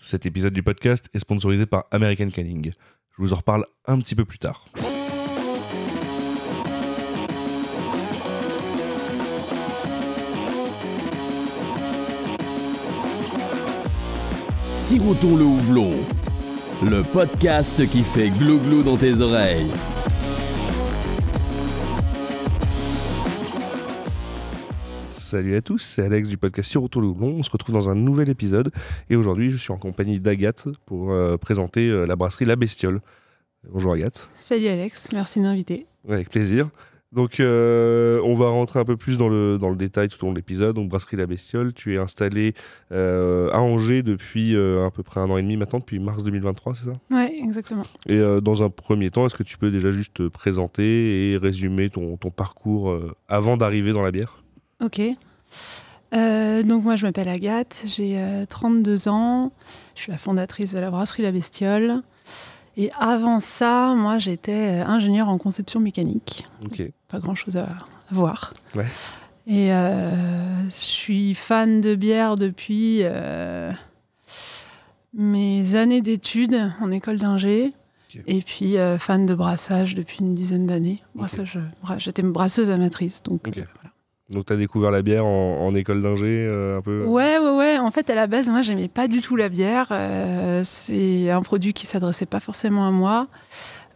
Cet épisode du podcast est sponsorisé par American Canning. Je vous en reparle un petit peu plus tard. Sirotons le houblon, le podcast qui fait glou-glou dans tes oreilles. Salut à tous, c'est Alex du podcast Sirotons le houblon. On se retrouve dans un nouvel épisode et aujourd'hui je suis en compagnie d'Agathe pour présenter la brasserie La Bestiole. Bonjour Agathe. Salut Alex, merci de m'inviter. Ouais, avec plaisir. Donc on va rentrer un peu plus dans le détail tout au long de l'épisode. Donc brasserie La Bestiole, tu es installé à Angers depuis à peu près 1 an et demi maintenant, depuis mars 2023, c'est ça ? Ouais, exactement. Et dans un premier temps, est-ce que tu peux déjà juste te présenter et résumer ton parcours avant d'arriver dans la bière ? Ok. Donc moi je m'appelle Agathe, j'ai 32 ans, je suis la fondatrice de la brasserie La Bestiole. Et avant ça, moi j'étais ingénieure en conception mécanique. Ok. Pas grand chose à voir. Ouais. Et je suis fan de bière depuis mes années d'études en école d'ingé. Okay. Et puis fan de brassage depuis une dizaine d'années. Brassage, j'étais brasseuse amatrice. Donc, okay. Voilà. Donc tu as découvert la bière en école d'ingé un peu ? Ouais. En fait, à la base, moi, j'aimais pas du tout la bière. C'est un produit qui s'adressait pas forcément à moi.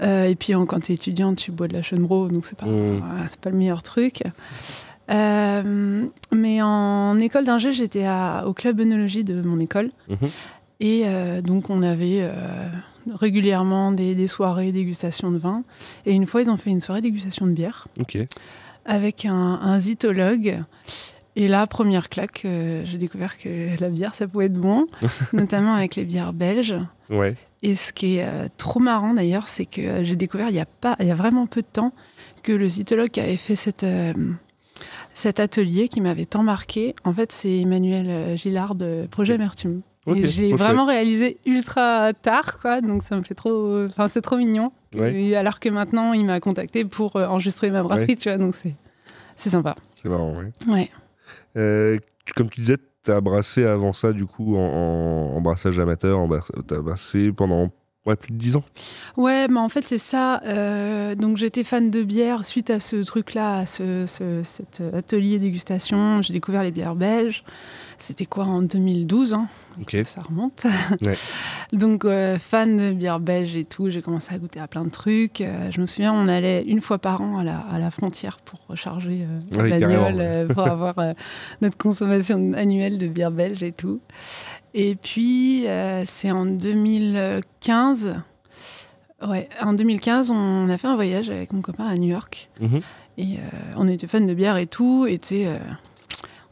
Et puis, quand tu es étudiante, tu bois de la Schönbrau, donc c'est pas le meilleur truc. Mais en école d'ingé, j'étais au club œnologie de mon école. Et donc, on avait régulièrement des soirées dégustation de vin. Et une fois, ils ont fait une soirée dégustation de bière. Ok. Avec un zytologue. Et là, première claque, j'ai découvert que la bière, ça pouvait être bon, notamment avec les bières belges. Ouais. Et ce qui est trop marrant d'ailleurs, c'est que j'ai découvert il y a vraiment peu de temps que le zytologue qui avait fait cet atelier qui m'avait tant marqué, en fait, c'est Emmanuel Gillard de Projet Amertume. Okay, et j'ai vraiment réalisé ultra tard, quoi, donc ça me fait trop... Enfin, c'est trop mignon. Ouais. Et alors que maintenant, il m'a contacté pour enregistrer ma brasserie, tu vois, donc c'est sympa. C'est marrant, ouais. Comme tu disais, tu as brassé avant ça, du coup, en brassage amateur, tu as brassé pendant plus de 10 ans. Ouais, mais en fait, c'est ça. Donc, j'étais fan de bière suite à ce truc-là, à cet atelier dégustation. J'ai découvert les bières belges. C'était quoi, en 2012, hein. Okay. Ça remonte. Ouais. Donc, fan de bière belge et tout, j'ai commencé à goûter à plein de trucs. Je me souviens, on allait une fois par an à la frontière pour recharger la bagnole, pour avoir notre consommation annuelle de bière belge et tout. Et puis, c'est en 2015. Ouais, en 2015, on a fait un voyage avec mon copain à New York. Et on était fan de bière et tout. Et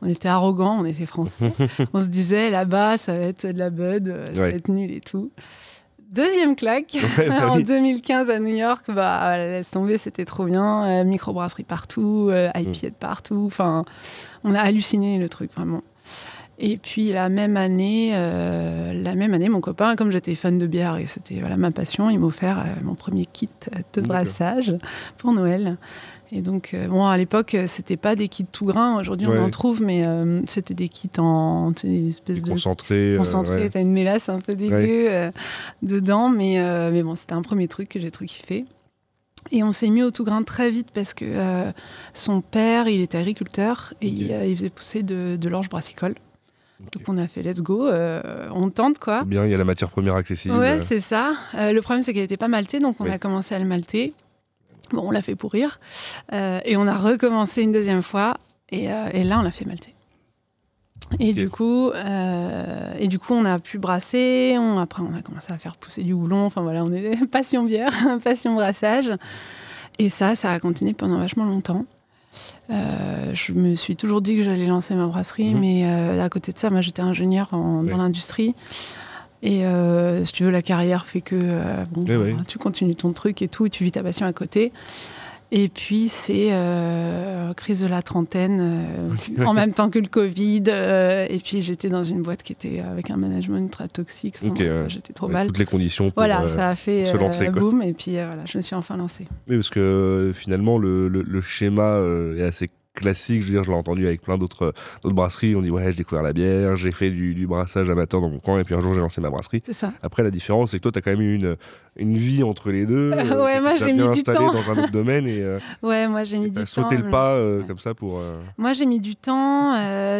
on était arrogants, on était français. On se disait, là-bas, ça va être de la Bud, ça va être nul et tout. Deuxième claque, en 2015 à New York, laisse tomber, c'était trop bien. Microbrasserie partout, IPA de partout. Enfin, on a halluciné le truc, vraiment. Et puis la même année, mon copain, comme j'étais fan de bière et c'était ma passion, il m'a offert mon premier kit de brassage pour Noël. Et donc, à l'époque, c'était pas des kits tout grain. Aujourd'hui, on en trouve, mais c'était des kits en une espèce de concentré. T'as une mélasse un peu dégueu dedans, mais bon, c'était un premier truc que j'ai trop kiffé. Et on s'est mis au tout grain très vite parce que son père, il était agriculteur et il faisait pousser de l'orge brassicole. Okay. Donc on a fait let's go, on tente quoi. C'est bien, il y a la matière première accessible. Ouais, c'est ça. Le problème, c'est qu'elle n'était pas maltée, donc on a commencé à le malter. Bon, on l'a fait pourrir. Et on a recommencé une deuxième fois. Et là, on l'a fait malter. Et, du coup, on a pu brasser. Après, on a commencé à faire pousser du houblon. Enfin, voilà, on est passion bière, passion brassage. Et ça a continué pendant vachement longtemps. Je me suis toujours dit que j'allais lancer ma brasserie. Mais à côté de ça, moi, j'étais ingénieure dans l'industrie. Et si tu veux, la carrière fait que tu continues ton truc et tout, et tu vis ta passion à côté. Et puis, c'est crise de la trentaine, en même temps que le Covid. Et puis, j'étais dans une boîte qui était avec un management ultra toxique. J'étais trop mal. Toutes les conditions pour ça a fait se lancer. Boom, et puis je me suis enfin lancée. Oui, parce que finalement, le schéma est assez classique, je veux dire, je l'ai entendu avec plein d'autres brasseries. On dit ouais, j'ai découvert la bière, j'ai fait du brassage amateur dans mon coin, et puis un jour j'ai lancé ma brasserie. C'est ça. Après, la différence, c'est que toi, tu as quand même eu une vie entre les deux. Ouais, moi j'ai mis du temps. Dans un autre domaine et ouais, moi j'ai mis du temps. Sauter le pas comme ça pour. Moi j'ai mis du temps,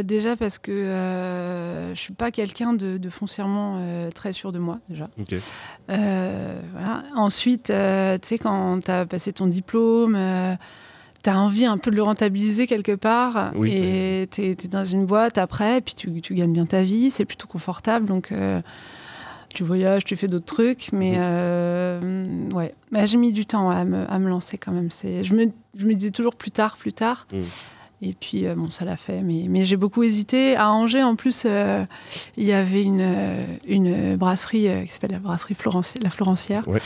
déjà parce que je suis pas quelqu'un de foncièrement très sûr de moi déjà. Okay. Voilà. Ensuite, tu sais, quand tu as passé ton diplôme, tu as envie un peu de le rentabiliser quelque part, oui, et tu es dans une boîte après, et puis tu gagnes bien ta vie, c'est plutôt confortable, donc tu voyages, tu fais d'autres trucs, mais ouais, bah, j'ai mis du temps à me lancer quand même. Je me disais toujours plus tard. Et puis, bon, ça l'a fait. Mais j'ai beaucoup hésité. À Angers, en plus, il y avait une brasserie qui s'appelle la brasserie La Florencière. Ouais.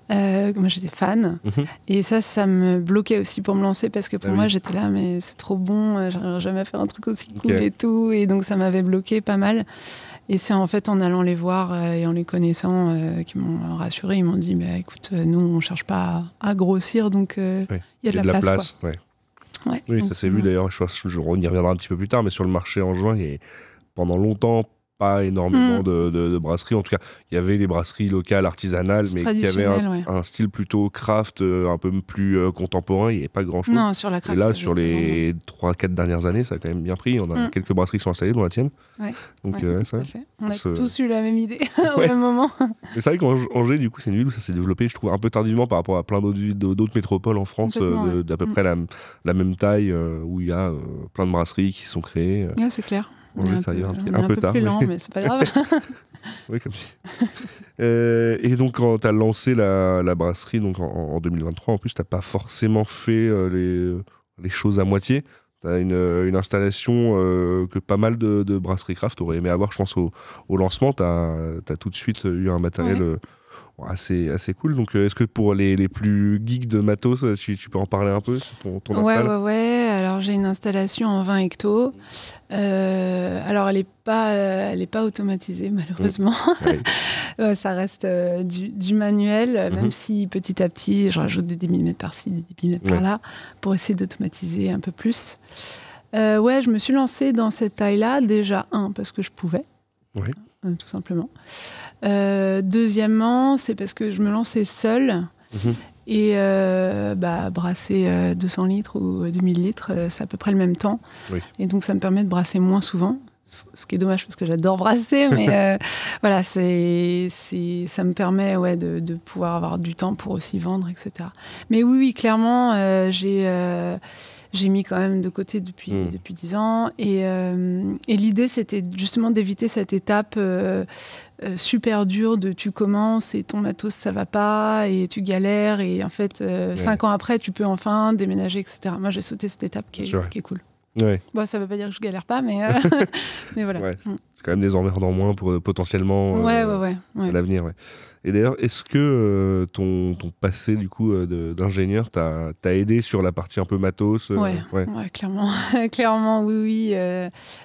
Moi, j'étais fan. Et ça me bloquait aussi pour me lancer, parce que pour moi, j'étais là, mais c'est trop bon, j'arrive jamais à faire un truc aussi cool et tout. Et donc, ça m'avait bloqué pas mal. Et c'est en fait en allant les voir et en les connaissant qu'ils m'ont rassuré. Ils m'ont dit, bah, écoute, nous, on ne cherche pas à grossir, donc il y a de la place. Quoi. Ouais. Ouais, oui, donc, ça s'est vu d'ailleurs, on y reviendra un petit peu plus tard, mais sur le marché en juin, il y a pendant longtemps pas énormément de brasseries. En tout cas, il y avait des brasseries locales, artisanales, mais qui avaient un style plutôt craft, un peu plus contemporain. Il n'y avait pas grand-chose. Non, sur la craft. Et là, sur les 3-4 dernières années, ça a quand même bien pris. On a quelques brasseries qui sont installées, dont la tienne. Ouais. Donc, tout à fait. On a tous eu la même idée au même moment. Mais c'est vrai qu'Angers, du coup, c'est une ville où ça s'est développé, je trouve, un peu tardivement par rapport à plein d'autres villes, d'autres métropoles en France, d'à peu près la même taille, où il y a plein de brasseries qui sont créées. Ouais, c'est clair. On est un peu tard. Plus lent, mais c'est pas grave. Oui, comme si. Et donc, quand tu as lancé la brasserie donc en 2023, en plus, tu n'as pas forcément fait les choses à moitié. Tu as une installation que pas mal de brasseries craft auraient aimé avoir, je pense, au lancement. Tu as tout de suite eu un matériel assez cool. Donc, est-ce que pour les plus geeks de matos, tu peux en parler un peu, ton install ? Ouais. Alors, j'ai une installation en 20 hectos. Alors, elle n'est pas automatisée, malheureusement. Ça reste du manuel, même si petit à petit, je rajoute des millimètres par-ci, des millimètres par-là, pour essayer d'automatiser un peu plus. Je me suis lancée dans cette taille-là, déjà, parce que je pouvais. Oui. Tout simplement. Deuxièmement, c'est parce que je me lançais seule. Et brasser 200 litres ou 2000 litres, c'est à peu près le même temps. Oui. Et donc, ça me permet de brasser moins souvent. Ce qui est dommage parce que j'adore brasser, mais voilà, ça me permet de pouvoir avoir du temps pour aussi vendre, etc. Mais oui, clairement, j'ai mis quand même de côté depuis 10 ans. Et l'idée, c'était justement d'éviter cette étape super dure de tu commences et ton matos, ça va pas, et tu galères. Et en fait, 5 ans après, tu peux enfin déménager, etc. Moi, j'ai sauté cette étape qui est cool. Ouais. Bon, ça veut pas dire que je galère pas, mais voilà. Ouais. C'est quand même des emmerdants moins pour potentiellement à l'avenir. Ouais. Et d'ailleurs, est-ce que ton passé du coup d'ingénieur t'a aidé sur la partie un peu matos Ouais, clairement. Clairement, oui.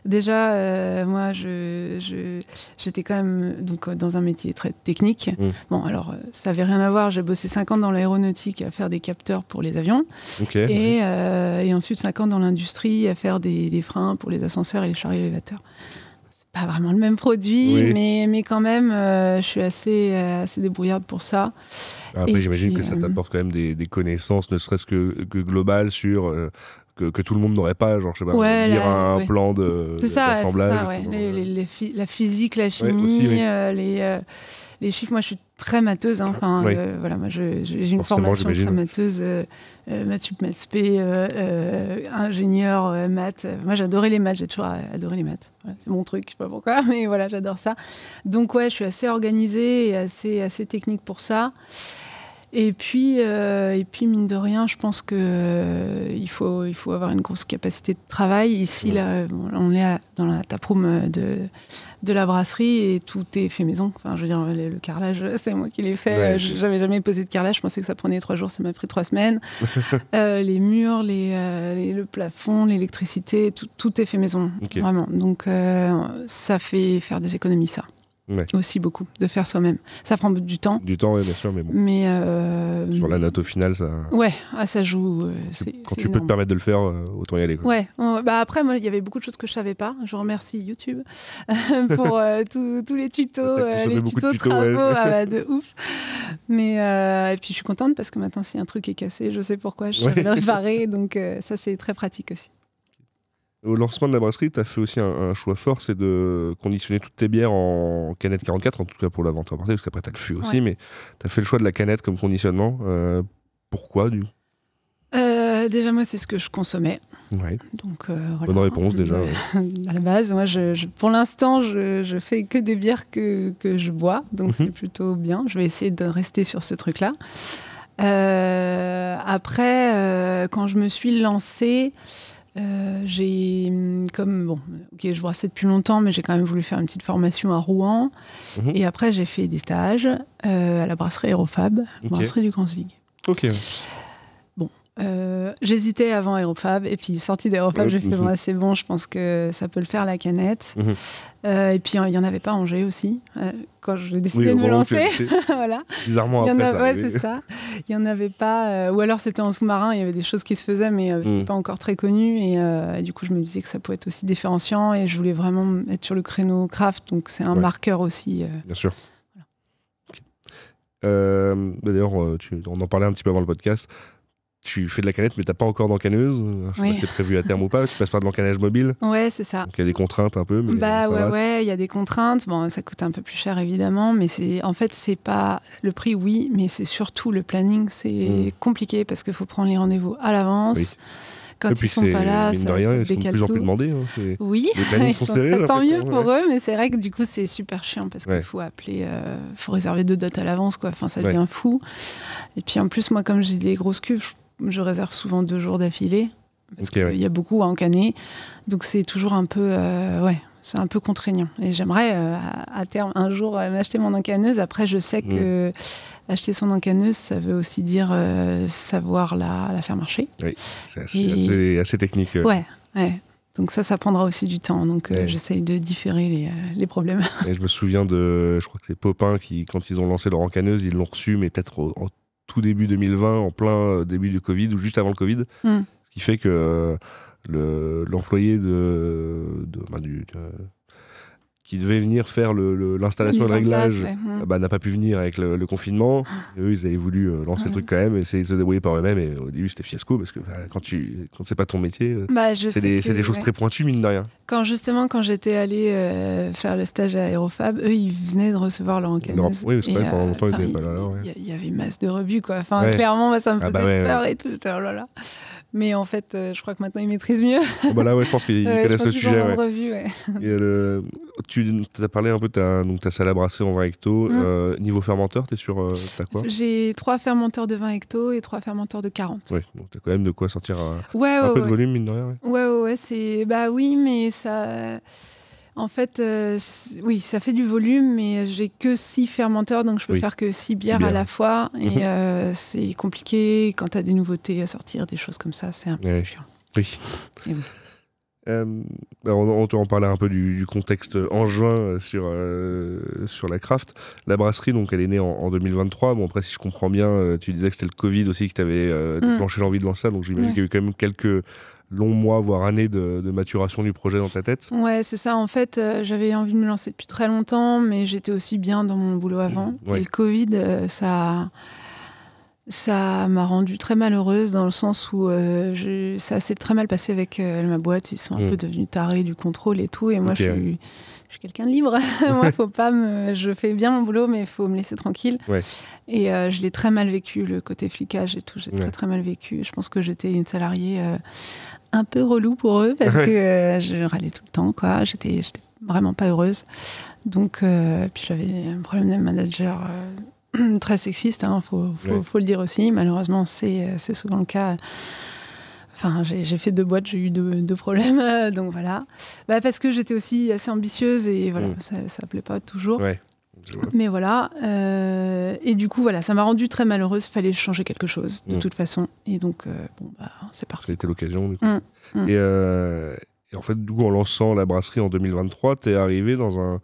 Déjà, moi, j'étais quand même donc, dans un métier très technique. Bon, alors, ça n'avait rien à voir. J'ai bossé 5 ans dans l'aéronautique à faire des capteurs pour les avions. Okay. Et ensuite 5 ans dans l'industrie à faire des freins pour les ascenseurs et les chars élévateurs. Pas vraiment le même produit, mais quand même, je suis assez débrouillarde pour ça. Après, j'imagine que ça t'apporte quand même des connaissances, ne serait-ce que globales sur... Que tout le monde n'aurait pas, genre, je sais pas, lire un plan d'assemblage. La physique, la chimie, les chiffres. Moi, je suis très matheuse. Voilà, moi, j'ai une formation très matheuse, maths sup, maths spé, ingénieur, maths. Moi, j'adorais les maths, j'ai toujours adoré les maths. Voilà, c'est mon truc, je sais pas pourquoi, mais voilà, j'adore ça. Donc, je suis assez organisée et assez technique pour ça. Et puis, mine de rien, je pense qu'il faut avoir une grosse capacité de travail. Ici, là, on est dans la taproom de la brasserie et tout est fait maison. Enfin, je veux dire, le carrelage, c'est moi qui l'ai fait. J'avais jamais posé de carrelage. Je pensais que ça prenait 3 jours. Ça m'a pris 3 semaines. Les murs, le plafond, l'électricité, tout est fait maison. Vraiment. Donc, ça fait faire des économies, ça. aussi beaucoup, de faire soi-même. Ça prend du temps. Du temps, oui, bien sûr, mais bon. Mais sur la note au final, ça... Ouais, ça joue. Quand tu peux te permettre de le faire, autant y aller. Quoi. Ouais. Après, moi, il y avait beaucoup de choses que je savais pas. Je remercie YouTube pour tous les tutos, travaux, de ouf. Mais et puis, je suis contente parce que maintenant, si un truc est cassé, je sais pourquoi, je sais le réparer. Donc, ça, c'est très pratique aussi. Au lancement de la brasserie, tu as fait aussi un choix fort, c'est de conditionner toutes tes bières en canette 44, en tout cas pour la vente à partir, parce qu'après tu as le fût aussi, mais tu as fait le choix de la canette comme conditionnement. Pourquoi du coup Déjà, moi, c'est ce que je consommais. Ouais. Donc, bonne réponse déjà. À la base, moi, pour l'instant, je fais que des bières que je bois, donc c'est plutôt bien. Je vais essayer de rester sur ce truc-là. Après, quand je me suis lancée, j'ai je brassais depuis longtemps, mais j'ai quand même voulu faire une petite formation à Rouen. Et après, j'ai fait des stages à la brasserie Aérofab, brasserie du Grand Zig. Ok. Bon, j'hésitais avant Aérofab, et puis sortie d'Aérofab, j'ai fait c'est bon, je pense que ça peut le faire la canette. Et puis il y en avait pas à Angers aussi quand j'ai décidé de me lancer. Voilà. Bizarrement après. C'est ça. Il y en avait pas, ou alors c'était en sous-marin. Il y avait des choses qui se faisaient, mais c'était pas encore très connu. Et du coup, je me disais que ça pouvait être aussi différenciant, et je voulais vraiment être sur le créneau craft, donc c'est un marqueur aussi. Bien sûr. Voilà. D'ailleurs, on en parlait un petit peu avant le podcast. Tu fais de la canette, mais t'as pas encore d'encanneuse. Je sais pas si c'est prévu à terme ou pas. Tu passes par de l'encanage mobile. Ouais, c'est ça. Donc il y a des contraintes un peu. Mais il y a des contraintes. Bon, ça coûte un peu plus cher évidemment, mais c'est pas le prix, oui, mais c'est surtout le planning. C'est compliqué parce qu'il faut prendre les rendez-vous à l'avance. Oui. Quand ils sont pas là, ça décale tout. Ils sont de plus en plus demandés. Oui, les plannings sont serrés. Tant mieux pour eux, mais c'est vrai que du coup c'est super chiant parce qu'il faut appeler, faut réserver 2 dates à l'avance, quoi. Enfin, ça devient fou. Et puis en plus, moi, comme j'ai des grosses cuves, je réserve souvent 2 jours d'affilée parce qu'il y a beaucoup à encanner, donc c'est toujours un peu c'est un peu contraignant, et j'aimerais à terme un jour m'acheter mon encanneuse. Après, je sais que acheter son encanneuse, ça veut aussi dire savoir la faire marcher. Oui, c'est assez technique. Ouais. Donc ça prendra aussi du temps. Donc j'essaye de différer les problèmes. Et je me souviens je crois que c'est Popin qui, quand ils ont lancé leur encanneuse, ils l'ont reçu, mais peut-être en tout début 2020, en plein début du Covid, ou juste avant le Covid. Ce qui fait que l'employé qui devait venir faire l'installation et le réglage n'a pas pu venir avec le confinement. Et eux, ils avaient voulu lancer le truc quand même, essayer de se débrouiller par eux-mêmes, et au début c'était fiasco, parce que quand c'est pas ton métier, c'est des choses très pointues, mine de rien. Quand j'étais allée faire le stage à Aérofab, eux ils venaient de recevoir leur encanneuse. Oui, c'est vrai, pendant longtemps ils n'étaient pas là. Il y avait masse de rebuts, quoi. Enfin, clairement, ça me faisait peur et tout. Oh là là. Mais en fait, je crois que maintenant ils maîtrisent mieux. Je pense qu'ils connaissent le sujet. Revue, tu as parlé un peu de ta salle à brasser en 20 hectos. Niveau fermenteur, t'es sur t'as quoi? J'ai 3 fermenteurs de 20 hectos et 3 fermenteurs de 40. Oui, donc t'as quand même de quoi sortir un peu de volume, mine de rien. Ouais, oui, mais ça... En fait, ça fait du volume, mais j'ai que 6 fermenteurs, donc je peux faire que 6 bières à la fois. Et c'est compliqué quand tu as des nouveautés à sortir, des choses comme ça, c'est un peu chiant. Oui. On en parlait un peu du contexte angevin sur la craft. La brasserie, donc, elle est née en 2023. Bon, après, si je comprends bien, tu disais que c'était le Covid aussi qui t'avait déclenché l'envie de lancer ça, donc j'imagine qu'il y a eu quand même quelques longs mois, voire années de maturation du projet dans ta tête. Ouais, c'est ça. En fait, j'avais envie de me lancer depuis très longtemps, mais j'étais aussi bien dans mon boulot avant. Et le Covid, ça m'a rendue très malheureuse, dans le sens où ça s'est très mal passé avec ma boîte. Ils sont un peu devenus tarés du contrôle et tout. Et moi, je suis quelqu'un de libre. Moi, je fais bien mon boulot, mais il faut me laisser tranquille. Ouais. Et je l'ai très mal vécu, le côté flicage et tout. J'ai très, très mal vécu. Je pense que j'étais une salariée un peu relou pour eux, parce que je râlais tout le temps, quoi. J'étais vraiment pas heureuse. Donc, puis j'avais un problème de manager très sexiste, faut le dire aussi. Malheureusement, c'est souvent le cas. Enfin, j'ai fait 2 boîtes, j'ai eu 2 problèmes, donc voilà. Parce que j'étais aussi assez ambitieuse, et voilà, ça plaît pas toujours. Ouais, mais voilà. Et du coup, voilà, ça m'a rendue très malheureuse. Il fallait changer quelque chose, de toute façon. Et donc, c'est parti. C'était l'occasion, du coup. Et en fait, du coup, en lançant la brasserie en 2023, t'es arrivé dans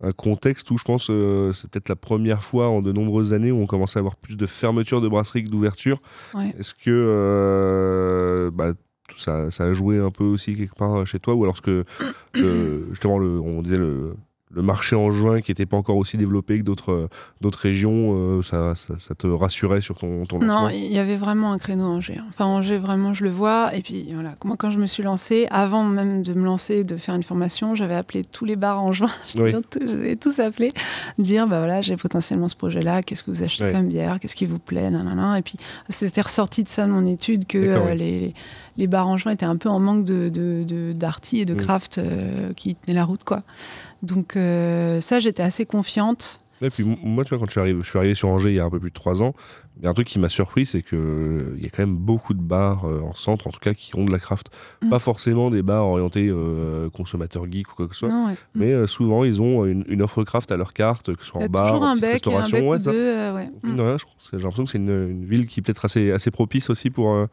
un contexte où je pense c'est peut-être la première fois en de nombreuses années où on commence à avoir plus de fermeture de brasserie que d'ouverture. Ouais. Est-ce que ça a joué un peu aussi quelque part chez toi, ou alors que justement on disait le marché angevin qui n'était pas encore aussi développé que d'autres régions, ça te rassurait sur ton lancement? Non, il y avait vraiment un créneau Angers. Enfin, Angers, vraiment, je le vois. Et puis, voilà, moi, quand je me suis lancée, avant même de me lancer, de faire une formation, j'avais appelé tous les bars angevins. Oui. Je les ai tous appelés, dire, voilà, j'ai potentiellement ce projet-là, qu'est-ce que vous achetez comme bière, qu'est-ce qui vous plaît, nanana. Et puis, c'était ressorti de ça, de mon étude, que les bars angevins étaient un peu en manque d'arty et de craft qui tenaient la route, quoi. Donc ça, j'étais assez confiante. Et puis moi, tu vois, quand je suis arrivé sur Angers il y a un peu plus de 3 ans, il y a un truc qui m'a surpris, c'est qu'il y a quand même beaucoup de bars en centre, en tout cas, qui ont de la craft. Pas forcément des bars orientés consommateurs geeks ou quoi que ce soit, Non, mais souvent, ils ont une offre craft à leur carte, que ce soit en bar, en petite restauration. Un bec ou deux, Rien, j'ai l'impression que c'est une ville qui est peut-être assez propice aussi pour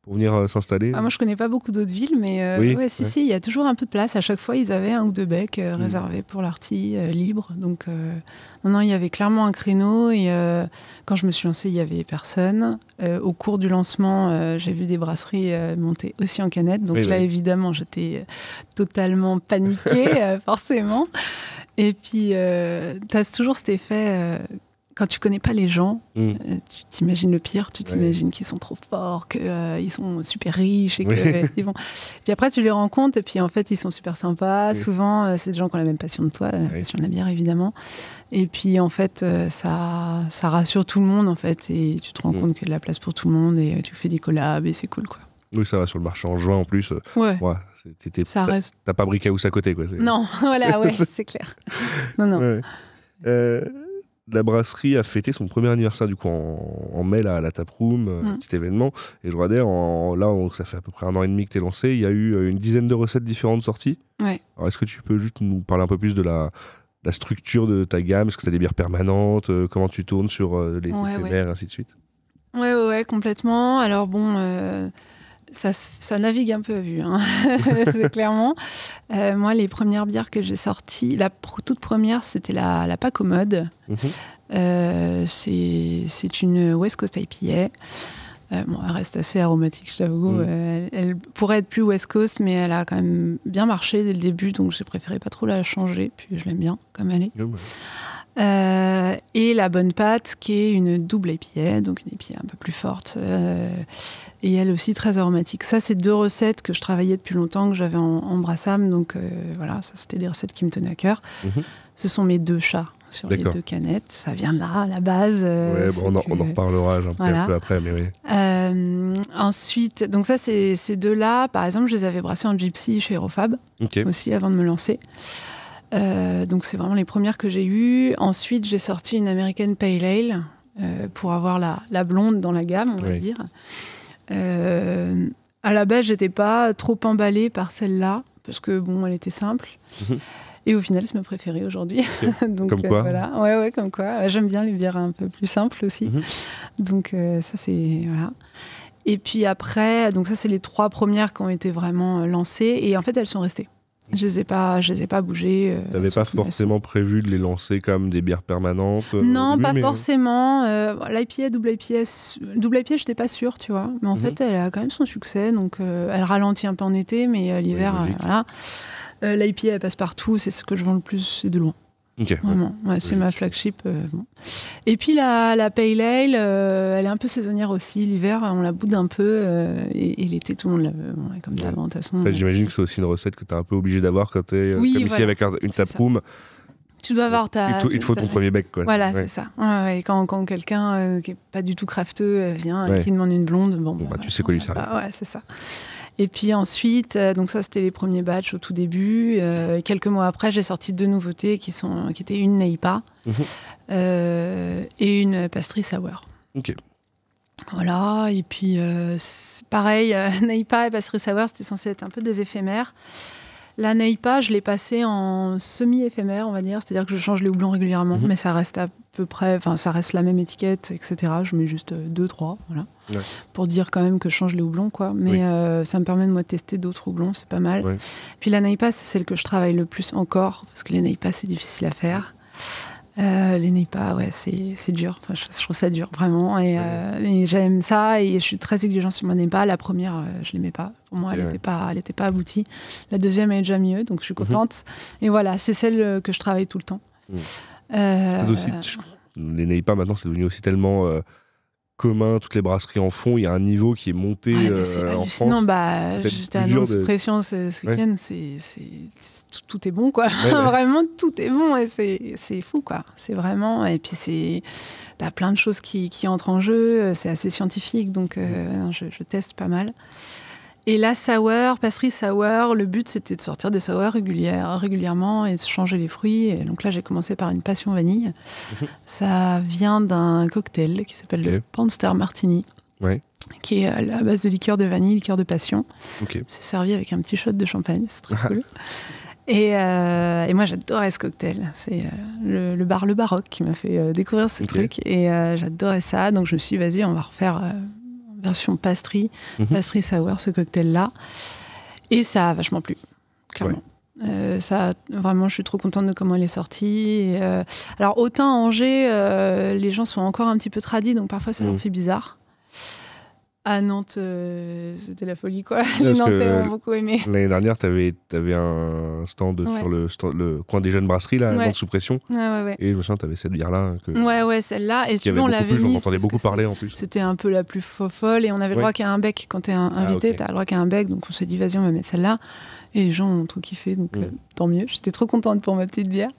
venir s'installer. Moi, je connais pas beaucoup d'autres villes, mais il y a toujours un peu de place. À chaque fois, ils avaient 1 ou 2 becs réservés pour l'arty, libre. Donc, non, il y avait clairement un créneau. Et quand je me suis lancée, il y avait personne. Au cours du lancement, j'ai vu des brasseries monter aussi en canette. Donc évidemment, j'étais totalement paniquée, forcément. Et puis, tu as toujours cet effet... quand tu connais pas les gens, tu t'imagines le pire, tu t'imagines qu'ils sont trop forts, qu'ils sont super riches et ils vont. Puis après tu les rencontres et puis en fait ils sont super sympas. Souvent c'est des gens qui ont la même passion de toi, la passion de la bière évidemment. Et puis en fait ça rassure tout le monde en fait et tu te rends compte qu'il y a de la place pour tout le monde et tu fais des collabs et c'est cool quoi. Oui, ça va sur le marché angevin en plus. Ça reste. T'as pas Brickhouse à côté quoi. Non, voilà, c'est clair. Non. La brasserie a fêté son premier anniversaire du coup en mai là, à la Taproom, petit événement. Et je regardais, ça fait à peu près 1 an et demi que tu es lancé, il y a eu une dizaine de recettes différentes sorties. Ouais. Alors est-ce que tu peux juste nous parler un peu plus de la structure de ta gamme? Est-ce que tu as des bières permanentes? Comment tu tournes sur les éphémères et ainsi de suite? Ouais, complètement. Alors bon... Ça navigue un peu à vue, hein. C'est clairement. Moi, les premières bières que j'ai sorties, la toute première, c'était la pas commode. C'est une West Coast IPA. Elle reste assez aromatique, je t'avoue. Elle pourrait être plus West Coast, mais elle a quand même bien marché dès le début, donc j'ai préféré pas trop la changer. Puis je l'aime bien comme elle est. Et la bonne pâte, qui est une double IPA, donc une IPA un peu plus forte. Et elle aussi très aromatique. Ça, c'est 2 recettes que je travaillais depuis longtemps, que j'avais en brassam. Donc voilà, ça c'était des recettes qui me tenaient à cœur. Ce sont mes 2 chats sur les 2 canettes. Ça vient de là, à la base. On en reparlera un peu après, mais oui. Ensuite, donc ça, ces 2-là, par exemple, je les avais brassés en gypsy chez Aerofab, aussi avant de me lancer. Donc c'est vraiment les premières que j'ai eues. Ensuite, j'ai sorti une American Pale Ale pour avoir la blonde dans la gamme, on va dire. À la base, j'étais pas trop emballée par celle-là parce que bon, elle était simple. Et au final, c'est ma préférée aujourd'hui. Donc comme quoi. voilà. Ouais, comme quoi. J'aime bien les bières un peu plus simples aussi. Donc ça c'est voilà. Et puis après, donc ça c'est les 3 premières qui ont été vraiment lancées et en fait elles sont restées. Je les ai pas bougées. T'avais pas forcément prévu de les lancer comme des bières permanentes? Non, pas forcément. L'IPA, double IPA, j'étais pas sûre, tu vois. Mais en fait, elle a quand même son succès. Donc, elle ralentit un peu en été, mais l'hiver, voilà. L'IPA, elle passe partout. C'est ce que je vends le plus, c'est de loin. Vraiment, c'est ma flagship. Bon. Et puis la Pale Ale, elle est un peu saisonnière aussi. L'hiver, on la boude un peu et l'été, tout le monde la veut. Comme d'hab, de toute façon. J'imagine que c'est aussi une recette que tu es un peu obligé d'avoir quand tu es ici avec une taproom. Tu dois avoir il te faut ton premier bec, quoi. Voilà, c'est ça. Quand quelqu'un qui n'est pas du tout crafteux vient et qui demande une blonde, tu sais quoi lui servir. C'est ça. Et puis ensuite, donc ça c'était les premiers batchs au tout début. Quelques mois après, j'ai sorti 2 nouveautés qui étaient une Neipa et une pastry sour. Voilà, et puis pareil, Neipa et pastry sour, c'était censé être un peu des éphémères. La Neipa, je l'ai passée en semi-éphémère, on va dire, c'est-à-dire que je change les houblons régulièrement, mais ça reste peu près, enfin ça reste la même étiquette, etc. Je mets juste 2-3, voilà, pour dire quand même que je change les houblons, quoi. Mais ça me permet de moi tester d'autres houblons, c'est pas mal. Ouais. Puis la Naipa, c'est celle que je travaille le plus encore, parce que les Naipa, c'est difficile à faire. Les Naipa, ouais, c'est dur. Enfin, je trouve ça dur, vraiment. Et j'aime ça, et je suis très exigeante sur ma Naipa. La première, je l'aimais pas. Pour moi, elle n'était pas aboutie. La deuxième, elle est déjà mieux, donc je suis contente. Et voilà, c'est celle que je travaille tout le temps. Les Naipa, maintenant, c'est devenu aussi tellement commun, toutes les brasseries en font, il y a un niveau qui est monté en France. J'étais à Nantes Pression ce week-end, tout est bon, quoi. Vraiment, tout est bon, et c'est fou, quoi. C'est vraiment... Et puis, t'as plein de choses qui entrent en jeu, c'est assez scientifique, donc je teste pas mal. Et la sour, passerie sour, le but c'était de sortir des sours régulièrement et de changer les fruits. Et donc là j'ai commencé par une passion vanille. Ça vient d'un cocktail qui s'appelle le Panster Martini, qui est à la base de liqueur de vanille, liqueur de passion. C'est servi avec un petit shot de champagne, c'est très cool. Et moi j'adorais ce cocktail. C'est le bar Le Baroque qui m'a fait découvrir ce truc. Et j'adorais ça, donc je me suis dit vas-y, on va refaire... version pastry sour, ce cocktail-là. Et ça a vachement plu, clairement. Ça, vraiment, je suis trop contente de comment elle est sortie. Alors, autant à Angers, les gens sont encore un petit peu tradis, donc parfois ça leur fait bizarre. À Nantes, c'était la folie, quoi. Les Nantais ont beaucoup aimé. L'année dernière, t'avais un stand sur le coin des jeunes brasseries, là, Nantes sous pression. Et je me souviens, t'avais cette bière-là. Celle-là. Et si on l'avait mise. J'en entendais beaucoup parler en plus. C'était un peu la plus folle. Et on avait le droit qu'il y ait un bec. Quand t'es invité, t'as le droit qu'il y ait un bec. Donc on s'est dit, vas-y, on va mettre celle-là. Et les gens ont trop kiffé. Donc tant mieux. J'étais trop contente pour ma petite bière.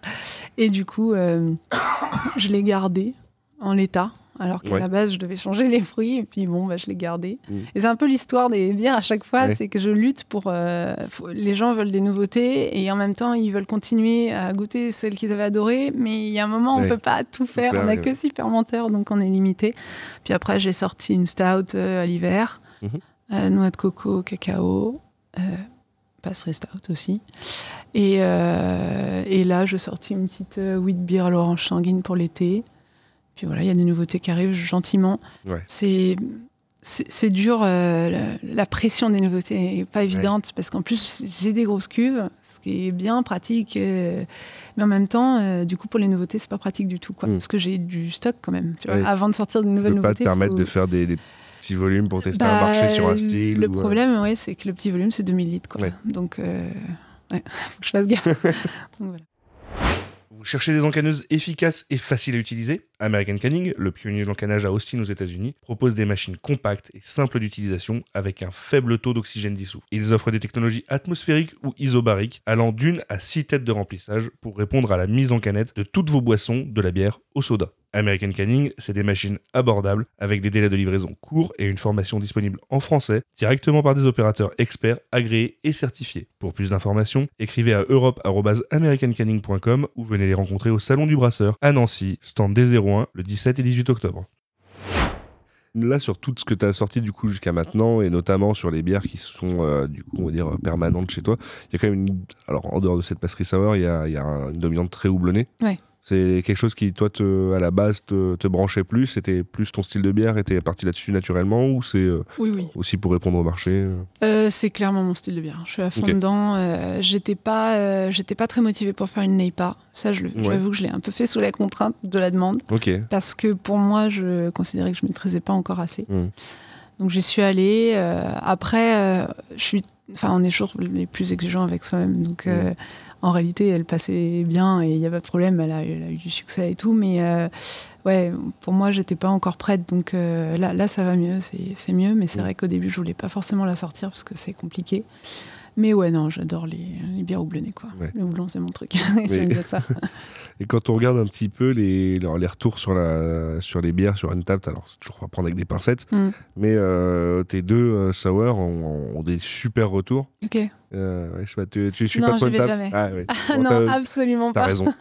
Et du coup, je l'ai gardée en l'état. Alors qu'à la base, je devais changer les fruits, et puis bon, je l'ai gardé. Et c'est un peu l'histoire des bières à chaque fois, c'est que je lutte pour... les gens veulent des nouveautés, et en même temps, ils veulent continuer à goûter celles qu'ils avaient adorées, mais il y a un moment, on ne peut pas tout faire, on n'a que 6 fermenteurs, donc on est limité. Puis après, j'ai sorti une stout à l'hiver, noix de coco, cacao, passerie stout aussi. Et là, je sortis une petite wheat beer à l'orange sanguine pour l'été. Puis voilà, il y a des nouveautés qui arrivent gentiment. C'est dur, la pression des nouveautés n'est pas évidente, parce qu'en plus, j'ai des grosses cuves, ce qui est bien pratique. Mais en même temps, du coup, pour les nouveautés, c'est pas pratique du tout, quoi, parce que j'ai du stock quand même. Tu vois, avant de sortir de nouvelles nouveautés. Tu peux pas te permettre de faire des petits volumes pour tester un marché sur un style. Le problème, c'est que le petit volume, c'est 2000 litres. Quoi. Donc, faut que je fasse gaffe. Donc, voilà. Vous cherchez des encanneuses efficaces et faciles à utiliser? American Canning, le pionnier de l'encannage à Austin aux États-Unis, propose des machines compactes et simples d'utilisation avec un faible taux d'oxygène dissous. Ils offrent des technologies atmosphériques ou isobariques allant d'1 à 6 têtes de remplissage pour répondre à la mise en canette de toutes vos boissons, de la bière au soda. American Canning, c'est des machines abordables avec des délais de livraison courts et une formation disponible en français directement par des opérateurs experts agréés et certifiés. Pour plus d'informations, écrivez à europe@americancanning.com ou venez les rencontrer au Salon du Brasseur à Nancy, stand D01, le 17 et 18 octobre. Là, sur tout ce que tu as sorti du coup jusqu'à maintenant, et notamment sur les bières qui sont du coup, on va dire, permanentes chez toi, il y a quand même alors en dehors de cette passerie sour, il y a une dominante très houblonnée. Ouais. C'est quelque chose qui, toi, à la base, te branchait plus? C'était plus ton style de bière et t'es parti là-dessus naturellement? Ou c'est aussi pour répondre au marché? C'est clairement mon style de bière. Je suis à fond dedans. J'étais pas très motivée pour faire une Naipa. Ça, j'avoue que je l'ai un peu fait sous la contrainte de la demande. Parce que pour moi, je considérais que je maîtrisais pas encore assez. Donc j'y suis allée. Après, on est toujours les plus exigeants avec soi-même. Donc en réalité, elle passait bien et il n'y a pas de problème. Elle a eu du succès et tout. Mais pour moi, j'étais pas encore prête. Donc là, ça va mieux. C'est mieux. Mais c'est vrai qu'au début, je voulais pas forcément la sortir parce que c'est compliqué. Mais j'adore les bières houblonnées, quoi. Le houblon, c'est mon truc. J'aime bien ça. Et quand on regarde un petit peu les retours sur les bières sur Untappd, alors c'est toujours à prendre avec des pincettes, mais tes deux sour ont des super retours. Je sais pas, tu suis non, pas trop je le vais tap. jamais. Ah, ouais. Non, absolument T'as pas. raison.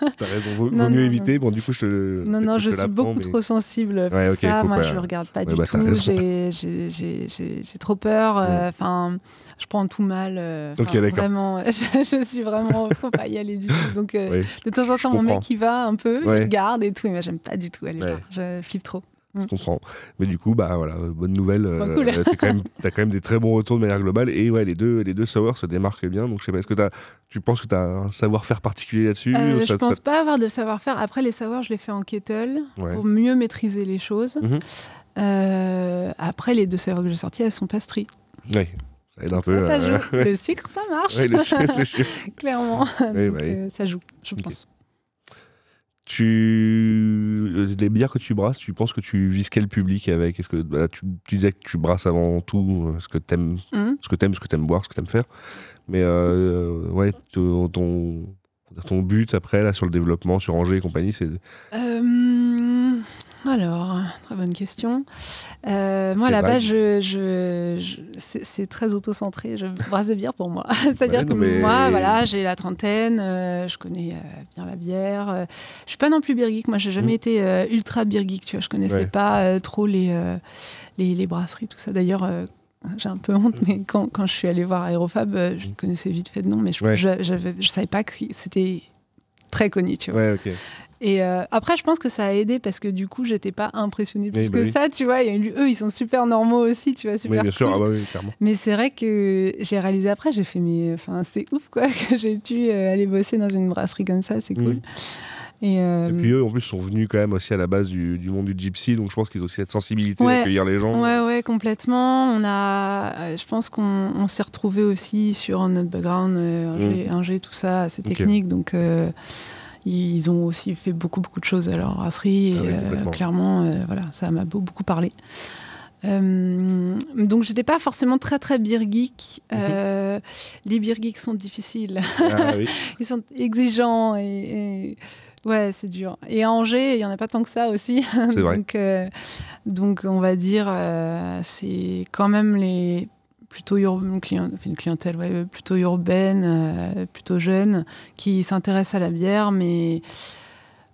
Vaut mieux éviter. Bon, du coup, Non, je suis beaucoup trop sensible pour ça. Moi, je regarde pas du tout. J'ai trop peur. Enfin, je prends tout mal. Ok, d'accord. Vraiment, je suis vraiment. Faut pas y aller du tout. Donc, de temps en temps, mon mec y va un peu, il garde et tout. Mais moi, j'aime pas du tout aller là. Je flippe trop. Je comprends. Mais du coup, voilà, bonne nouvelle. Cool. T'as quand même des très bons retours de manière globale. Et ouais, les deux sours se démarquent bien. Donc, je sais pas, est-ce que tu penses que tu as un savoir-faire particulier là-dessus Je pense pas avoir de savoir-faire. Après, les savoirs, je les fais en kettle pour mieux maîtriser les choses. Après, les 2 savoirs que j'ai sortis, elles sont pastries. Oui. Ça aide un peu. Ça joue. Le sucre, ça marche. Oui, le sucre, c'est sûr. Clairement. Donc, ça joue, je pense. Les bières que tu brasses, tu penses que tu vises quel public avec? Est-ce que tu disais que tu brasses avant tout ce que t'aimes, ce que t'aimes boire, ce que t'aimes faire. Mais ton but après là sur le développement, sur Angers et compagnie, c'est. Alors, très bonne question. Moi, là-bas, c'est très auto-centré. Je brasse des bières pour moi. C'est-à-dire que moi, voilà, j'ai la trentaine, je connais bien la bière. Je suis pas non plus beer geek. Moi, j'ai jamais été ultra beer geek. Tu vois, je connaissais pas trop les brasseries, tout ça. D'ailleurs, j'ai un peu honte, mais quand je suis allée voir Aérofab, je connaissais vite fait de nom, mais je savais pas que c'était très connu. Tu vois. Ouais, ok. Et après, je pense que ça a aidé parce que du coup, j'étais pas impressionnée plus que ça, tu vois. Eux, ils sont super normaux aussi, tu vois, super bien cool. sûr, oui, clairement. Mais c'est vrai que j'ai réalisé après, j'ai fait, c'est ouf, quoi, que j'ai pu aller bosser dans une brasserie comme ça, c'est cool. Et puis eux, en plus, sont venus quand même aussi à la base du monde du gypsy, donc je pense qu'ils ont aussi cette sensibilité d'accueillir les gens. Ouais, complètement. Je pense qu'on s'est retrouvés aussi sur notre background, ingé, tout ça, assez technique, donc... Ils ont aussi fait beaucoup de choses à leur brasserie et clairement, voilà, ça m'a beaucoup parlé. Donc, j'étais pas forcément très beer geek. Les beer geeks sont difficiles. Ah, oui. Ils sont exigeants et ouais, c'est dur. Et à Angers, il y en a pas tant que ça aussi. C'est vrai. Donc, on va dire, c'est quand même une clientèle plutôt urbaine, plutôt jeune, qui s'intéresse à la bière, mais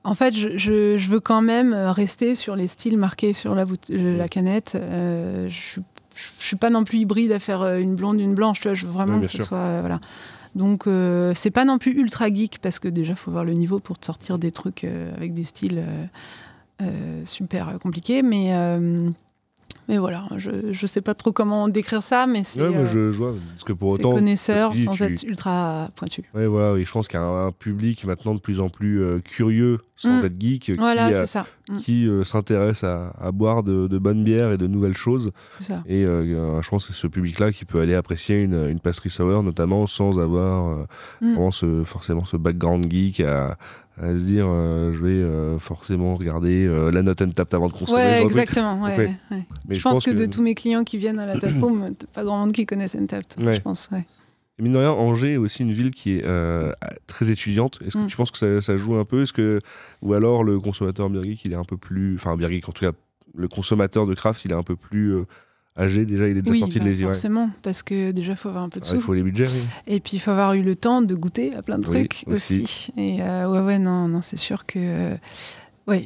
en fait, je veux quand même rester sur les styles marqués sur la canette. Je suis pas non plus hybride à faire une blonde, une blanche, tu vois, je veux vraiment que ce soit... voilà. Donc, c'est pas non plus ultra geek, parce que déjà, il faut voir le niveau pour te sortir des trucs avec des styles super compliqués, mais voilà, je sais pas trop comment décrire ça, mais c'est... moi je vois, parce que pour autant... C'est connaisseur sans être ultra pointu. Ouais, voilà, et je pense qu'il y a un public maintenant de plus en plus curieux, sans être geek, qui s'intéresse à boire de bonnes bières et de nouvelles choses. C'est ça. Et je pense que c'est ce public-là qui peut aller apprécier une pastry sour, notamment sans avoir forcément ce background geek à se dire je vais forcément regarder la note Untappd avant de consommer. Ouais, exactement. Mais je pense que de tous mes clients qui viennent à la taproom, pas grand monde qui connaissent Untappd, je pense. Ouais. Et mine de rien, Angers est aussi une ville qui est très étudiante. Est-ce que tu penses que ça joue un peu? Ou alors le consommateur beer geek, il est un peu plus... Enfin, beer geek, en tout cas, le consommateur de craft, il est un peu plus... âgé, déjà, il est déjà sorti de les... forcément, parce que déjà, il faut avoir un peu de sous. Il faut les budgets, oui. Et puis, il faut avoir eu le temps de goûter à plein de trucs aussi. Et non, c'est sûr que...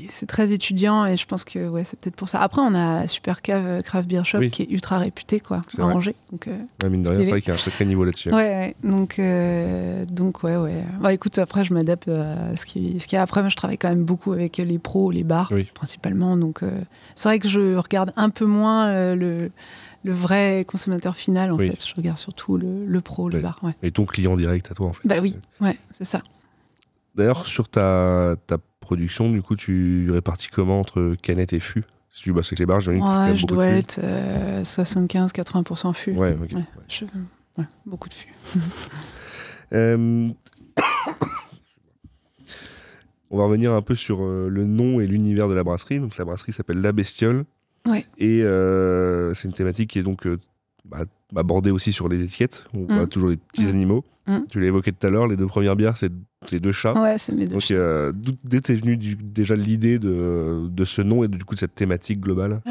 c'est très étudiant et je pense que c'est peut-être pour ça. Après, on a Super Cave Craft Beer Shop qui est ultra réputé, quoi, à Angers. Donc, mine de rien, c'est vrai qu'il y a un sacré niveau là-dessus. Donc, écoute, après, je m'adapte à ce qu'il y a. Après, moi, je travaille quand même beaucoup avec les pros, les bars, principalement. Donc, c'est vrai que je regarde un peu moins le vrai consommateur final, en fait. Je regarde surtout le pro, le bar. Ouais. Et ton client direct à toi, en fait. Bah oui, c'est ça. D'ailleurs, sur ta production, du coup, tu répartis comment entre canettes et fûts? Si tu bosses avec les bars, je dois être 75-80% fûts. Beaucoup de fûts. On va revenir un peu sur le nom et l'univers de la brasserie. Donc, la brasserie s'appelle La Bestiole. Et c'est une thématique qui est donc abordée aussi sur les étiquettes. On voit toujours les petits animaux. Tu l'as évoqué tout à l'heure, les 2 premières bières, c'est les 2 chats. Ouais, c'est mes 2 chats. D'où t'es venue déjà l'idée de ce nom et du coup de cette thématique globale?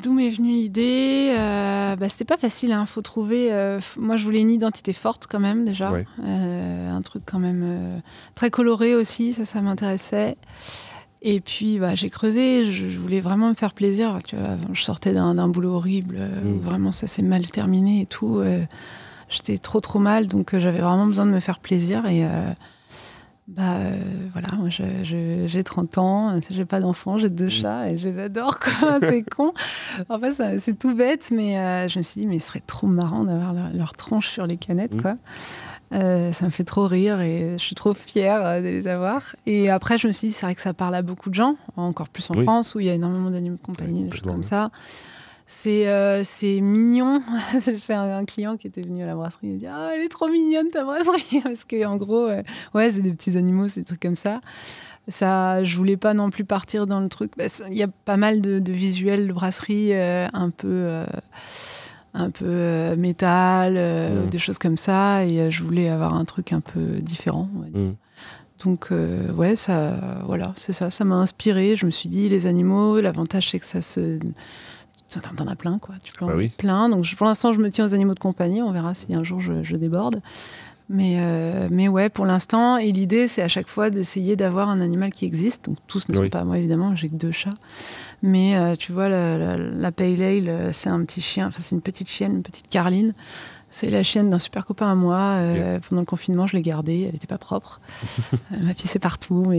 D'où m'est venue l'idée c'était pas facile, hein. Faut trouver. Moi, je voulais une identité forte quand même déjà, un truc quand même très coloré aussi, ça m'intéressait. Et puis, j'ai creusé. Je voulais vraiment me faire plaisir. Tu vois, je sortais d'un boulot horrible où vraiment ça s'est mal terminé et tout. J'étais trop mal, donc j'avais vraiment besoin de me faire plaisir et. Voilà, moi j'ai 30 ans, j'ai pas d'enfants, j'ai 2 chats et je les adore, quoi. C'est con. En fait, c'est tout bête, mais je me suis dit, mais ce serait trop marrant d'avoir leur tronche sur les canettes, quoi. Ça me fait trop rire et je suis trop fière de les avoir. Et après, je me suis dit, c'est vrai que ça parle à beaucoup de gens, encore plus en France où il y a énormément d'animaux de compagnie, des choses comme ça. C'est mignon. J'ai un client qui était venu à la brasserie et il a dit « elle est trop mignonne ta brasserie !» Parce qu'en gros, c'est des petits animaux, c'est des trucs comme ça. Je voulais pas non plus partir dans le truc. Il y a pas mal de visuels de brasserie un peu métal, des choses comme ça. Et je voulais avoir un truc un peu différent, on va dire. Donc, c'est ça. Ça m'a inspirée. Je me suis dit, les animaux, l'avantage, c'est que ça se... T'en as plein, quoi. Tu peux en mettre plein. Donc, pour l'instant, je me tiens aux animaux de compagnie. On verra si un jour je déborde. Mais ouais, pour l'instant. Et l'idée, c'est à chaque fois d'essayer d'avoir un animal qui existe. Donc, tous ne sont pas. Moi, évidemment, j'ai que 2 chats. Mais tu vois, la Pale Ale, c'est un petit chien. Enfin, c'est une petite chienne, une petite Carline. C'est la chienne d'un super copain à moi. Pendant le confinement, je l'ai gardée. Elle n'était pas propre. Elle m'a pissé partout.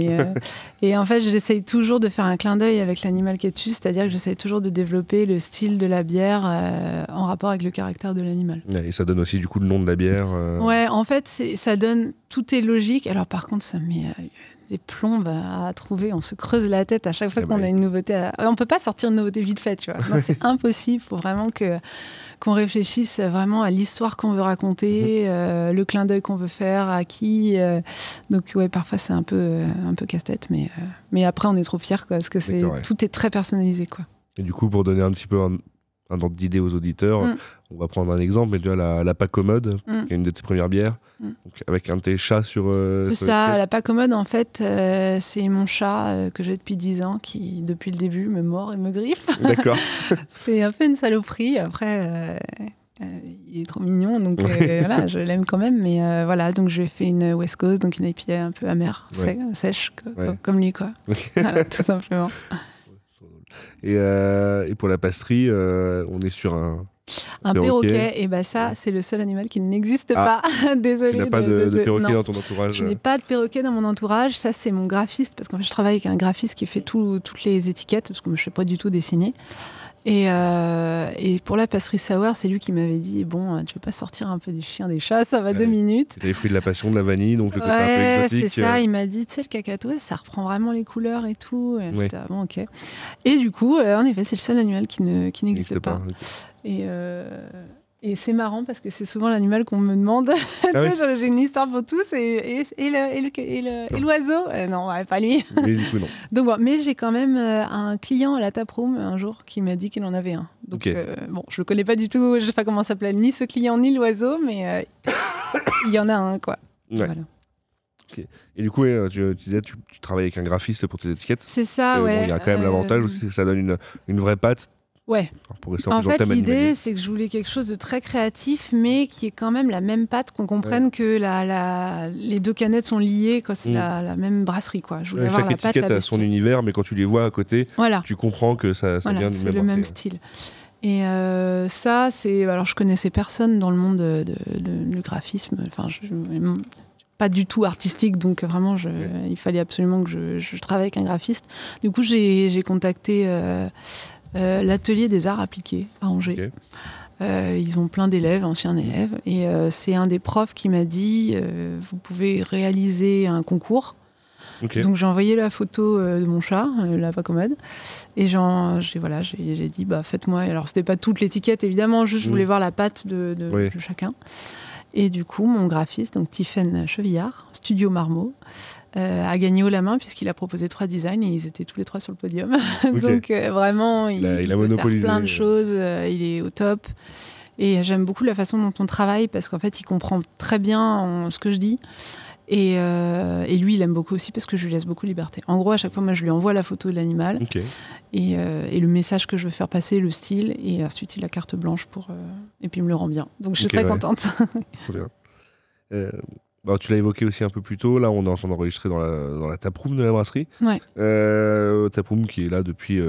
Et en fait, j'essaye toujours de faire un clin d'œil avec l'animal qui est dessus. C'est-à-dire que j'essaye toujours de développer le style de la bière en rapport avec le caractère de l'animal. Et ça donne aussi du coup le nom de la bière. Ouais, en fait, ça donne... Tout est logique. Alors par contre, ça met... des plombes à trouver, on se creuse la tête à chaque fois qu'on a une nouveauté. On peut pas sortir une nouveauté vite fait, tu vois. Non, c'est impossible. Il faut vraiment qu'on réfléchisse vraiment à l'histoire qu'on veut raconter, le clin d'œil qu'on veut faire, à qui. Donc parfois c'est un peu casse-tête, mais après on est trop fiers, quoi, parce que tout est très personnalisé, quoi. Et du coup, pour donner un petit peu un ordre d'idée aux auditeurs, on va prendre un exemple, mais déjà la Pacommode, qui est une de tes premières bières, donc avec un de tes chats sur... c'est ça, la Pacommode, en fait, c'est mon chat que j'ai depuis 10 ans, qui, depuis le début, me mord et me griffe. D'accord. C'est un peu une saloperie, après... il est trop mignon, donc voilà, je l'aime quand même, mais voilà, donc je lui ai fait une West Coast, donc une IPA un peu amère, sèche, comme lui, quoi. Voilà, tout simplement. Et pour la pastry, on est sur un perroquet. Et ça, c'est le seul animal qui n'existe pas. Désolée. Tu n'as pas de perroquet dans ton entourage? Je n'ai pas de perroquet dans mon entourage. Ça, c'est mon graphiste, parce qu'en fait, je travaille avec un graphiste qui fait toutes les étiquettes, parce que moi, je ne sais pas du tout dessiner. Et pour la pastry sour, c'est lui qui m'avait dit bon, tu veux pas sortir un peu des chiens, des chats, ça va 2 minutes. Les fruits de la passion, de la vanille, donc le côté un peu exotique. C'est ça. Il m'a dit, tu sais, le cacatoès, ça reprend vraiment les couleurs et tout. Et bon, ok. Et du coup, en effet, c'est le seul animal qui n'existe pas. Et c'est marrant parce que c'est souvent l'animal qu'on me demande. J'ai une histoire pour tous. Et l'oiseau non, pas lui. Mais du coup, non. Donc, bon, mais j'ai quand même un client à la taproom un jour qui m'a dit qu'il en avait un. Donc, bon, je le connais pas du tout. Je sais pas comment ça s'appelle, ni ce client, ni l'oiseau, mais il y en a un, quoi. Ouais. Voilà. Okay. Et du coup, tu disais, tu travailles avec un graphiste pour tes étiquettes. C'est ça, Il y a quand même l'avantage aussi que ça donne une vraie patte. Ouais. En fait, l'idée, c'est que je voulais quelque chose de très créatif, mais qui est quand même la même pâte, qu'on comprenne que les 2 canettes sont liées, quand c'est la même brasserie, quoi. Je voulais avoir chaque la pâte, étiquette a son univers, mais quand tu les vois à côté, tu comprends que ça vient du même. C'est le même style. Et ça, c'est... Alors, je connaissais personne dans le monde du graphisme. Enfin, pas du tout artistique, donc vraiment, il fallait absolument que je travaille avec un graphiste. Du coup, j'ai contacté... l'atelier des arts appliqués à Angers. Ils ont plein d'élèves, anciens élèves, et c'est un des profs qui m'a dit vous pouvez réaliser un concours. Donc j'ai envoyé la photo de mon chat, la Pacommode, et j'ai dit faites-moi. Alors c'était pas toute l'étiquette évidemment, juste je voulais voir la patte de chacun. Et du coup, mon graphiste, donc Tiffaine Chevillard, Studio Marmot, a gagné haut la main puisqu'il a proposé 3 designs et ils étaient tous les 3 sur le podium. Donc vraiment, il a monopolisé. Faire plein de choses, il est au top. Et j'aime beaucoup la façon dont on travaille parce qu'en fait, il comprend très bien ce que je dis. Et lui, il aime beaucoup aussi parce que je lui laisse beaucoup de liberté. En gros, à chaque fois, moi, je lui envoie la photo de l'animal. et le message que je veux faire passer, le style, et ensuite il a carte blanche et puis il me le rend bien. Donc je suis très contente. Trop bien. Tu l'as évoqué aussi un peu plus tôt, là on est en train d'enregistrer dans la taproom de la brasserie. Ouais. Taproom qui est là depuis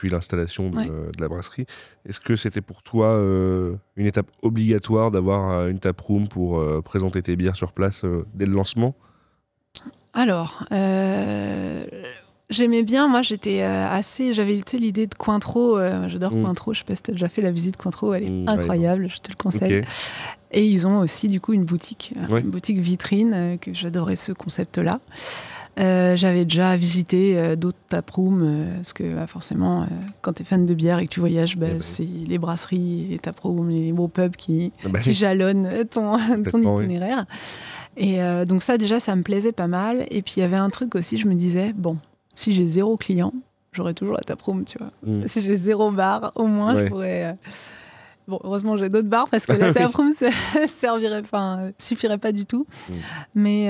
l'installation de la brasserie. Est-ce que c'était pour toi une étape obligatoire d'avoir une taproom pour présenter tes bières sur place dès le lancement ? Alors, j'aimais bien, moi j'étais j'avais l'idée de Cointreau, j'adore Cointreau, je sais pas si tu as déjà fait la visite Cointreau, elle est incroyable, je te le conseille. Okay. Et ils ont aussi du coup une boutique vitrine, que j'adorais ce concept-là. J'avais déjà visité d'autres taprooms, parce que forcément, quand tu es fan de bière et que tu voyages, c'est les brasseries, les taprooms, les beaux pubs qui jalonnent ton itinéraire. Et donc ça, déjà, ça me plaisait pas mal. Et puis il y avait un truc aussi, je me disais, bon, si j'ai 0 client, j'aurai toujours la taproom, tu vois. Si j'ai 0 bar, au moins, je pourrais... Bon, heureusement, j'ai d'autres bars parce que la taproom suffirait pas du tout. Mais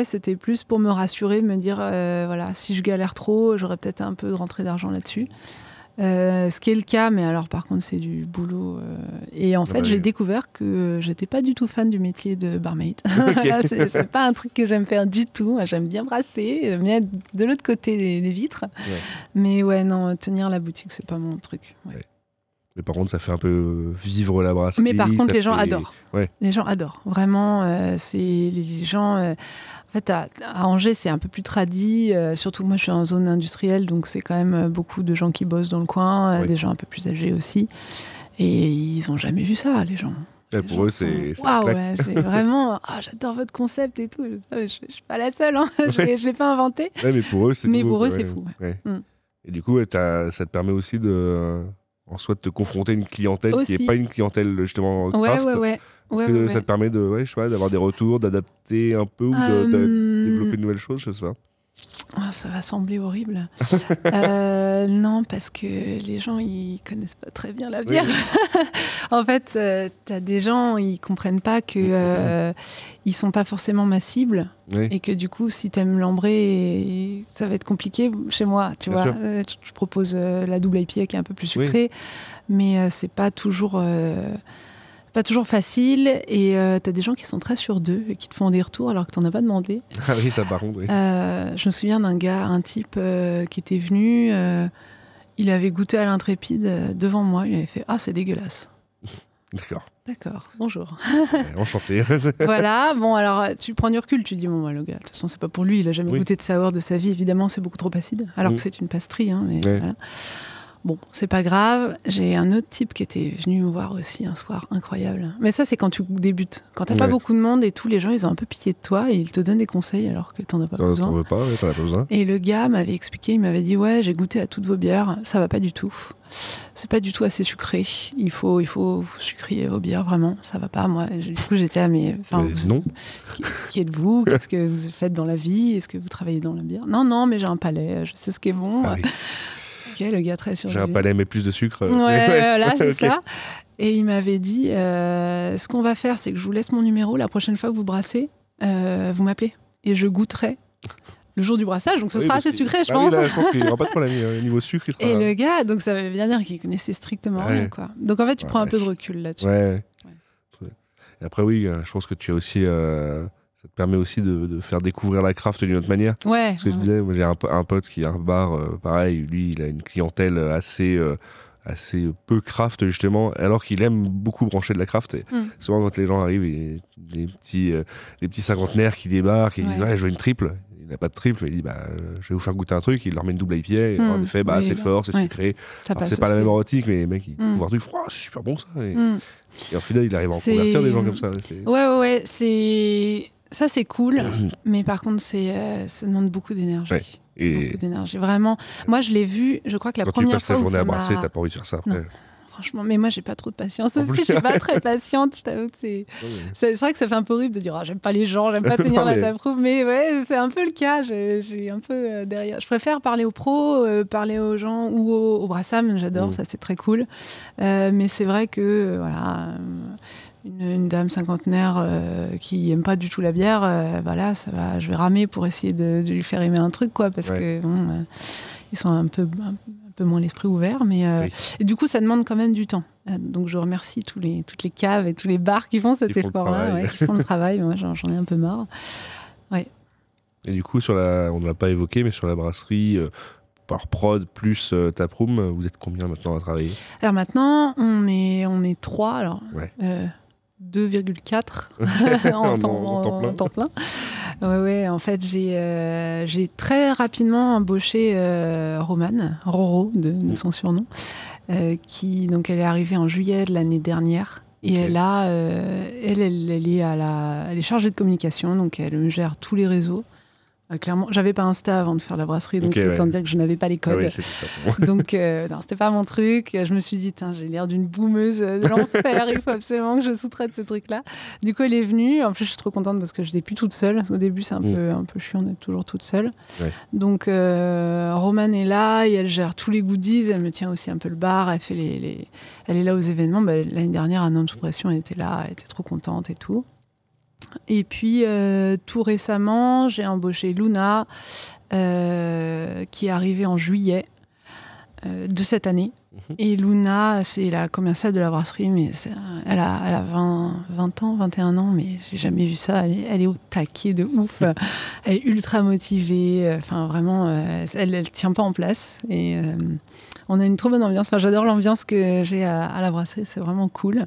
c'était plus pour me rassurer, me dire, voilà, si je galère trop, j'aurais peut-être un peu de rentrée d'argent là-dessus. Ce qui est le cas, mais alors par contre, c'est du boulot. Et en fait, j'ai découvert que j'étais pas du tout fan du métier de barmaid. Voilà, c'est pas un truc que j'aime faire du tout. Moi, j'aime bien brasser, j'aime bien être de l'autre côté des vitres. Mais non, tenir la boutique, c'est pas mon truc. Mais par contre, ça fait un peu vivre la brasserie. Mais par contre, les gens adorent. Les gens adorent. Vraiment, les gens... En fait, à Angers, c'est un peu plus tradi. Surtout que moi, je suis en zone industrielle, donc c'est quand même beaucoup de gens qui bossent dans le coin, des gens un peu plus âgés aussi. Et ils n'ont jamais vu ça, les gens. Pour eux, c'est waouh, c'est vraiment j'adore votre concept et tout. Je suis pas la seule, hein. Je l'ai pas inventé. Mais pour eux, c'est fou. Et du coup, ça te permet aussi en soi de te confronter à une clientèle qui n'est pas une clientèle justement craft. Parce que ça te permet d'avoir des retours, d'adapter un peu ou de développer de nouvelles choses, je sais pas. Ça va sembler horrible. Non, parce que les gens, ils connaissent pas très bien la bière. En fait, t'as des gens, ils comprennent pas que ils sont pas forcément ma cible et que du coup, si t'aimes l'ambré, ça va être compliqué chez moi. Tu vois, je propose la double IPA qui est un peu plus sucrée, mais c'est pas toujours facile, et t'as des gens qui sont très sûrs d'eux et qui te font des retours alors que t'en as pas demandé. Ah oui, ça par contre, oui. Je me souviens un type qui était venu, il avait goûté à l'Intrépide devant moi, il avait fait « Ah, c'est dégueulasse ». D'accord, bonjour. Enchanté. Voilà, bon alors tu prends du recul, tu te dis bon le gars, de toute façon c'est pas pour lui, il a jamais goûté de sour de sa vie, évidemment c'est beaucoup trop acide, alors que c'est une pastry, hein, mais voilà. Bon, c'est pas grave. J'ai un autre type qui était venu me voir aussi un soir, incroyable. Mais ça, c'est quand tu débutes. Quand t'as pas beaucoup de monde et tous les gens, ils ont un peu pitié de toi et ils te donnent des conseils alors que t'en as pas besoin. T'en veux pas, t'en as pas besoin. Et le gars m'avait expliqué, il m'avait dit ouais, j'ai goûté à toutes vos bières, ça va pas du tout. C'est pas du tout assez sucré. Il faut sucrer vos bières, vraiment. Ça va pas, moi. Du coup, j'étais à non. Qui êtes-vous? Qu'est-ce que vous faites dans la vie? Est-ce que vous travaillez dans la bière? Non, mais j'ai un palais. Je sais ce qui est bon. Ah, oui. Le gars très sûr. J'ai un palais mais plus de sucre. Voilà, c'est ça. Et il m'avait dit ce qu'on va faire, c'est que je vous laisse mon numéro. La prochaine fois que vous brassez, vous m'appelez et je goûterai le jour du brassage. Donc ce sera assez sucré, je pense. Oui, là, je pense qu'il n'y aura pas de problème. Au niveau sucre, il sera... Et le gars, donc ça veut bien dire qu'il connaissait strictement rien, quoi. Donc en fait, tu prends un peu de recul là-dessus. Et après, oui, je pense que tu as aussi. Ça te permet aussi de faire découvrir la craft d'une autre manière. Parce que je disais, moi, j'ai un pote qui a un bar, pareil, lui, il a une clientèle assez peu craft, justement, alors qu'il aime beaucoup brancher de la craft. Et souvent, quand les gens arrivent, des petits cinquantenaires qui débarquent, et ils disent, ouais, je veux une triple. Il n'a pas de triple, il dit, je vais vous faire goûter un truc, il leur met une double IPA, et en effet, c'est fort, c'est sucré. Alors, c'est pas la même érotique, mais les mecs, ils trouvent un truc, c'est super bon ça. Et au final, il arrive à en convertir des gens comme ça. Ça, c'est cool, mais par contre, ça demande beaucoup d'énergie. Beaucoup d'énergie. Vraiment, moi, je l'ai vu, je crois que la première fois. Quand tu passes ta journée à brasser, t'as pas envie de faire ça après. Non. Franchement, mais moi, j'ai pas trop de patience aussi. Je suis pas très patiente. Je t'avoue que c'est vrai que ça fait un peu horrible de dire j'aime pas les gens, j'aime pas tenir la taproom. Mais ouais, c'est un peu le cas. J'ai un peu derrière. Je préfère parler aux pros, parler aux gens ou aux brassam. J'adore, ça, c'est très cool. Mais c'est vrai que voilà. Une dame cinquantenaire qui aime pas du tout la bière, voilà, ça va, je vais ramer pour essayer de lui faire aimer un truc, quoi, parce que bon, ils sont un peu moins l'esprit ouvert. Mais, et du coup, ça demande quand même du temps. Donc, je remercie toutes les caves et tous les bars qui font cet effort-là, qui font le travail. Moi, j'en ai un peu marre. Ouais. Et du coup, on ne l'a pas évoqué, mais sur la brasserie, par prod plus taproom, vous êtes combien maintenant à travailler? Alors maintenant, on est 3. Alors, 2,4 en temps plein. Ouais, en fait, j'ai très rapidement embauché Roro, de son surnom, qui, donc, elle est arrivée en juillet de l'année dernière. Et elle est chargée de communication, donc elle me gère tous les réseaux. Clairement, j'avais pas Insta avant de faire la brasserie, donc autant dire que je n'avais pas les codes. Donc, non, c'était pas mon truc. Je me suis dit, j'ai l'air d'une boumeuse de l'enfer, il faut absolument que je sous-traite ce truc-là. Du coup, elle est venue. En plus, je suis trop contente parce que je n'étais plus toute seule. Au début, c'est un peu chiant d'être toujours toute seule. Ouais. Donc, Romane est là et elle gère tous les goodies. Elle me tient aussi un peu le bar. Elle est là aux événements. L'année dernière, à Nantes sous pression, elle était là. Elle était trop contente et tout. Et puis, tout récemment, j'ai embauché Luna, qui est arrivée en juillet de cette année. Et Luna, c'est la commerciale de la brasserie, mais elle a 20 ans, 21 ans, mais j'ai jamais vu ça. Elle est au taquet de ouf. Elle est ultra motivée. Enfin, vraiment, elle tient pas en place. Et on a une trop bonne ambiance. Enfin, j'adore l'ambiance que j'ai à la brasserie. C'est vraiment cool.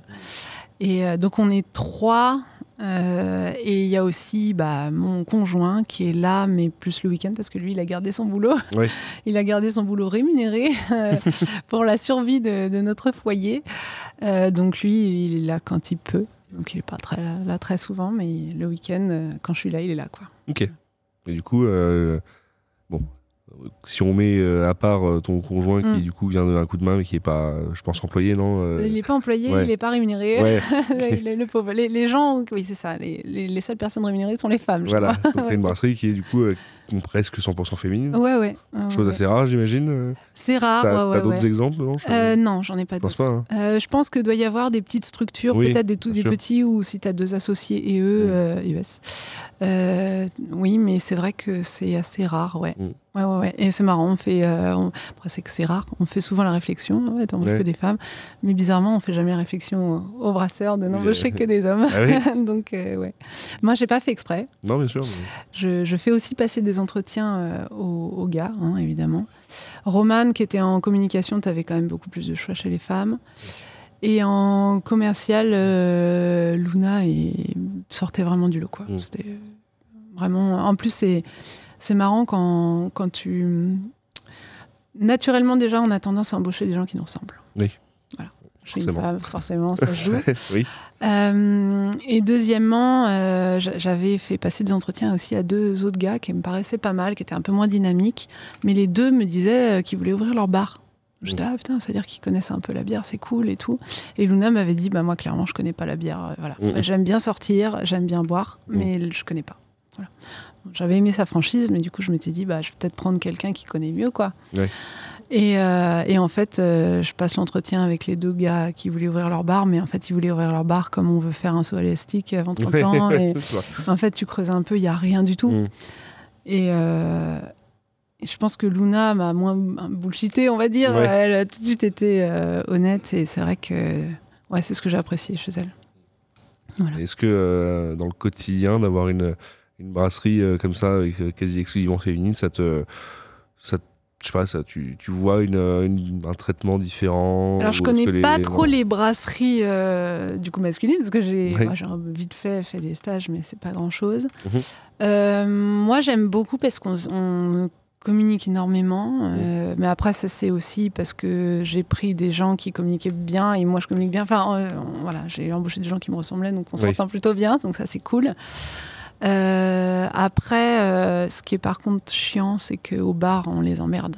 Et donc, on est 3. Et il y a aussi mon conjoint qui est là, mais plus le week-end, parce que lui, il a gardé son boulot. Oui. Il a gardé son boulot rémunéré pour la survie de notre foyer. Donc lui, il est là quand il peut. Donc il n'est pas là très souvent, mais le week-end, quand je suis là, il est là, quoi. Ok. Et du coup, si on met à part ton conjoint qui du coup vient d'un coup de main mais qui est pas, je pense, employé, non Il n'est pas employé, il n'est pas rémunéré. Ouais. le pauvre. Les gens, oui, c'est ça. Les seules personnes rémunérées sont les femmes. Voilà. Donc t'as une brasserie qui est du coup presque 100% féminine. Ouais. Chose assez rare, j'imagine. C'est rare. T'as d'autres exemples, non Non, j'en ai pas d'autres. Pas, hein. Je pense que doit y avoir des petites structures, peut-être des petits, ou si t'as 2 associés et eux, oui, mais c'est vrai que c'est assez rare, ouais. Ouais. Et c'est marrant, après c'est que c'est rare, on fait souvent la réflexion, on embauche que des femmes, mais bizarrement on fait jamais la réflexion aux brasseurs de n'embaucher que des hommes. Ah oui. Donc ouais. Moi j'ai pas fait exprès. Non, bien sûr. Mais... Je fais aussi passer des entretiens aux gars, évidemment. Romane, qui était en communication, t'avais quand même beaucoup plus de choix chez les femmes. Et en commercial, Luna sortait vraiment du lot, quoi. C'était vraiment... En plus, c'est marrant quand tu... Naturellement, déjà, on a tendance à embaucher des gens qui nous ressemblent. Oui. Voilà. Chez une femme, forcément, ça se joue. Oui. Et deuxièmement, j'avais fait passer des entretiens aussi à 2 autres gars qui me paraissaient pas mal, qui étaient un peu moins dynamiques. Mais les 2 me disaient qu'ils voulaient ouvrir leur bar. Je disais, putain, c'est-à-dire qu'ils connaissent un peu la bière, c'est cool et tout. Et Luna m'avait dit, moi, clairement, je connais pas la bière. Voilà. J'aime bien sortir, j'aime bien boire, mais je connais pas. Voilà. J'avais aimé sa franchise, mais du coup, je m'étais dit, je vais peut-être prendre quelqu'un qui connaît mieux, quoi. Ouais. Et en fait, je passe l'entretien avec les 2 gars qui voulaient ouvrir leur bar, mais en fait, ils voulaient ouvrir leur bar comme on veut faire un saut élastique avant 30 ans. Et en fait, tu creuses un peu, il n'y a rien du tout. Et je pense que Luna m'a moins bullshité, on va dire. Ouais. Elle a tout de suite été honnête, et c'est vrai que c'est ce que j'ai apprécié chez elle. Voilà. Est-ce que dans le quotidien, d'avoir une brasserie comme ça, quasi exclusivement féminine, je sais pas, tu vois un traitement différent? Alors, je connais pas trop les brasseries du coup masculines, parce que j'ai vite fait des stages, mais c'est pas grand-chose. Moi, j'aime beaucoup parce qu'on communique énormément, mais après, ça c'est aussi parce que j'ai pris des gens qui communiquaient bien, et moi, je communique bien. Enfin, voilà, j'ai embauché des gens qui me ressemblaient, donc on s'entend plutôt bien, donc ça, c'est cool. Après, ce qui est par contre chiant, c'est qu'au bar, on les emmerde.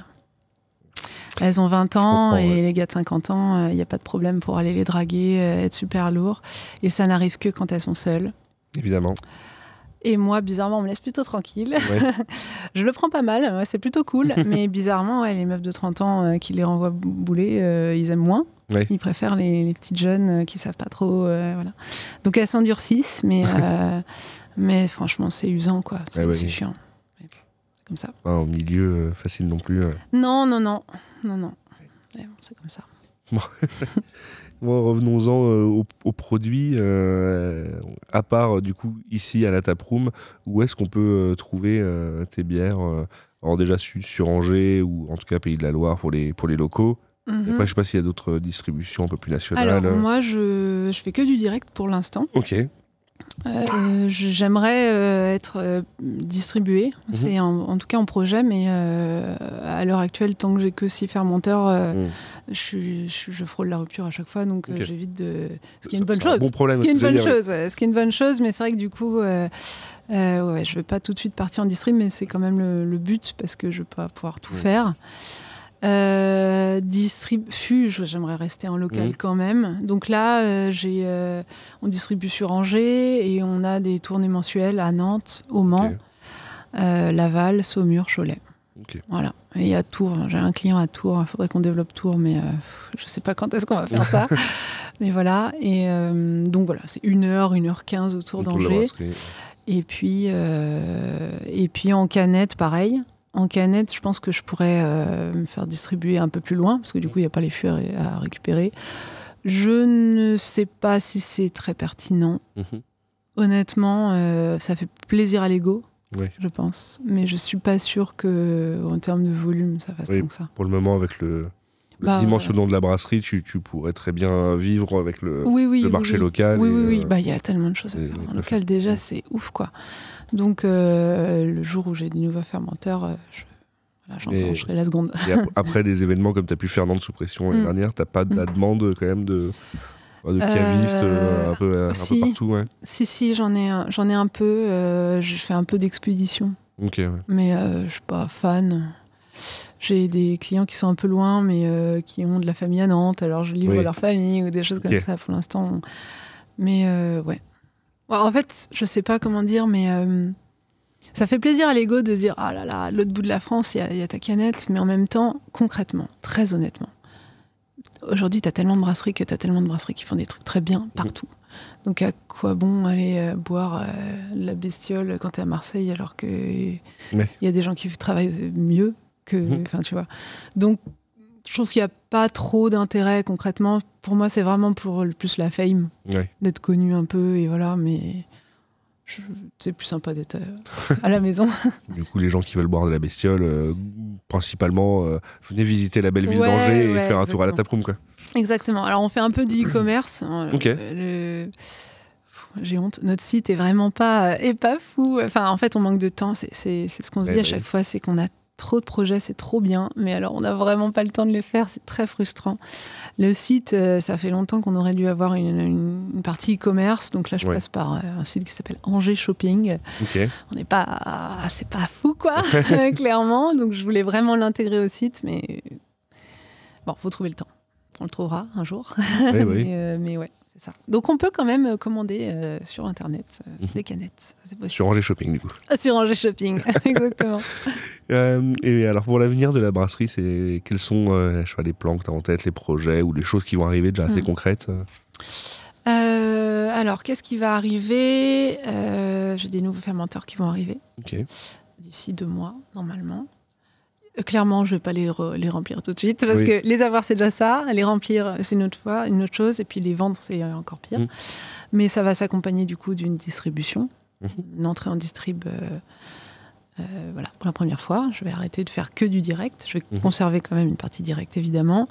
Elles ont 20 ans et les gars de 50 ans, il n'y a pas de problème pour aller les draguer, être super lourd. Et ça n'arrive que quand elles sont seules. Évidemment. Et moi, bizarrement, on me laisse plutôt tranquille. Ouais. Je le prends pas mal, c'est plutôt cool. Mais bizarrement, les meufs de 30 ans qui les renvoient bouler, ils aiment moins. Ouais. Ils préfèrent les petites jeunes qui savent pas trop. Voilà. Donc elles s'endurcissent, mais franchement, c'est usant, quoi. C'est chiant. comme ça. Pas un milieu facile non plus. Non. Ouais, c'est comme ça. Bon, revenons-en aux produits. À part, du coup, ici à la Taproom, où est-ce qu'on peut trouver tes bières alors déjà sur Angers, ou en tout cas Pays de la Loire pour les locaux. Et après, je sais pas s'il y a d'autres distributions un peu plus nationales. Alors, moi, je fais que du direct pour l'instant. Ok. J'aimerais être distribuée. C'est en tout cas en projet, mais à l'heure actuelle, tant que j'ai que 6 fermenteurs, je frôle la rupture à chaque fois, donc j'évite de. Ce qui est une bonne chose. Bon problème. Ce qui est une bonne chose, mais c'est vrai que du coup, je vais pas tout de suite partir en distrib, mais c'est quand même le but parce que je vais pas pouvoir tout faire. J'aimerais rester en local quand même. Donc là, on distribue sur Angers et on a des tournées mensuelles à Nantes, au Mans, Laval, Saumur, Cholet. Voilà. Et à Tours, j'ai un client à Tours. Il faudrait qu'on développe Tours, mais je sais pas quand est-ce qu'on va faire ça. Mais voilà. Et donc voilà, c'est 1h15 autour d'Angers. Et puis en canette, pareil. En canette, je pense que je pourrais me faire distribuer un peu plus loin, parce que du coup, il n'y a pas les fûts à récupérer. Je ne sais pas si c'est très pertinent. Honnêtement, ça fait plaisir à l'ego, je pense. Mais je ne suis pas sûre qu'en termes de volume, ça fasse tant que ça. Pour le moment, avec le dimensionnement de la brasserie, tu pourrais très bien vivre avec le marché local. Oui. Il y a tellement de choses à faire. En local, déjà, c'est ouf, quoi. Donc, le jour où j'ai des nouveaux fermenteurs, j'enclencherai la seconde. Et après des événements comme tu as pu faire Nantes sous pression l'année dernière, tu n'as pas de la demande quand même de cavistes un peu partout Si, j'en ai un peu. Je fais un peu d'expédition. Mais je ne suis pas fan. J'ai des clients qui sont un peu loin, mais qui ont de la famille à Nantes, alors je livre leur famille ou des choses comme ça pour l'instant. Mais en fait, je sais pas comment dire, mais ça fait plaisir à l'ego de dire ah là là, à l'autre bout de la France, il y a ta canette, mais en même temps, concrètement, très honnêtement, aujourd'hui, tu as tellement de brasseries qui font des trucs très bien partout. Donc à quoi bon aller boire la bestiole quand tu es à Marseille alors qu'il y a des gens qui travaillent mieux que. Enfin, tu vois. Donc, je trouve qu'il n'y a pas trop d'intérêt concrètement. Pour moi, c'est vraiment pour plus la fame, d'être connu un peu, et voilà, mais c'est plus sympa d'être à la maison. Du coup, les gens qui veulent boire de la bestiole, principalement, venez visiter la belle ville d'Angers et faire un tour à la Taproom, quoi. Exactement. Alors, on fait un peu du e-commerce. J'ai honte. Notre site est vraiment pas fou. Enfin, en fait, on manque de temps. C'est ce qu'on se dit à chaque fois, c'est qu'on a trop de projets, c'est trop bien, mais alors on n'a vraiment pas le temps de les faire, c'est très frustrant. Le site, ça fait longtemps qu'on aurait dû avoir une partie e-commerce, donc là je passe par un site qui s'appelle Angers Shopping. On n'est pas, c'est pas fou quoi, clairement, donc je voulais vraiment l'intégrer au site, mais bon, faut trouver le temps. On le trouvera un jour, mais ouais. C'est ça. Donc on peut quand même commander sur internet des canettes. C'est possible. Sur Angers Shopping du coup. Sur Angers Shopping, exactement. Et alors pour l'avenir de la brasserie, quels sont les plans que tu as en tête, les projets ou les choses qui vont arriver déjà assez concrètes Alors qu'est-ce qui va arriver J'ai des nouveaux fermenteurs qui vont arriver d'ici 2 mois normalement. Clairement, je ne vais pas les remplir tout de suite, parce que les avoir, c'est déjà ça. Les remplir, c'est une autre chose. Et puis les vendre, c'est encore pire. Mais ça va s'accompagner du coup d'une distribution, une entrée en distrib pour la première fois. Je vais arrêter de faire que du direct. Je vais conserver quand même une partie directe, évidemment.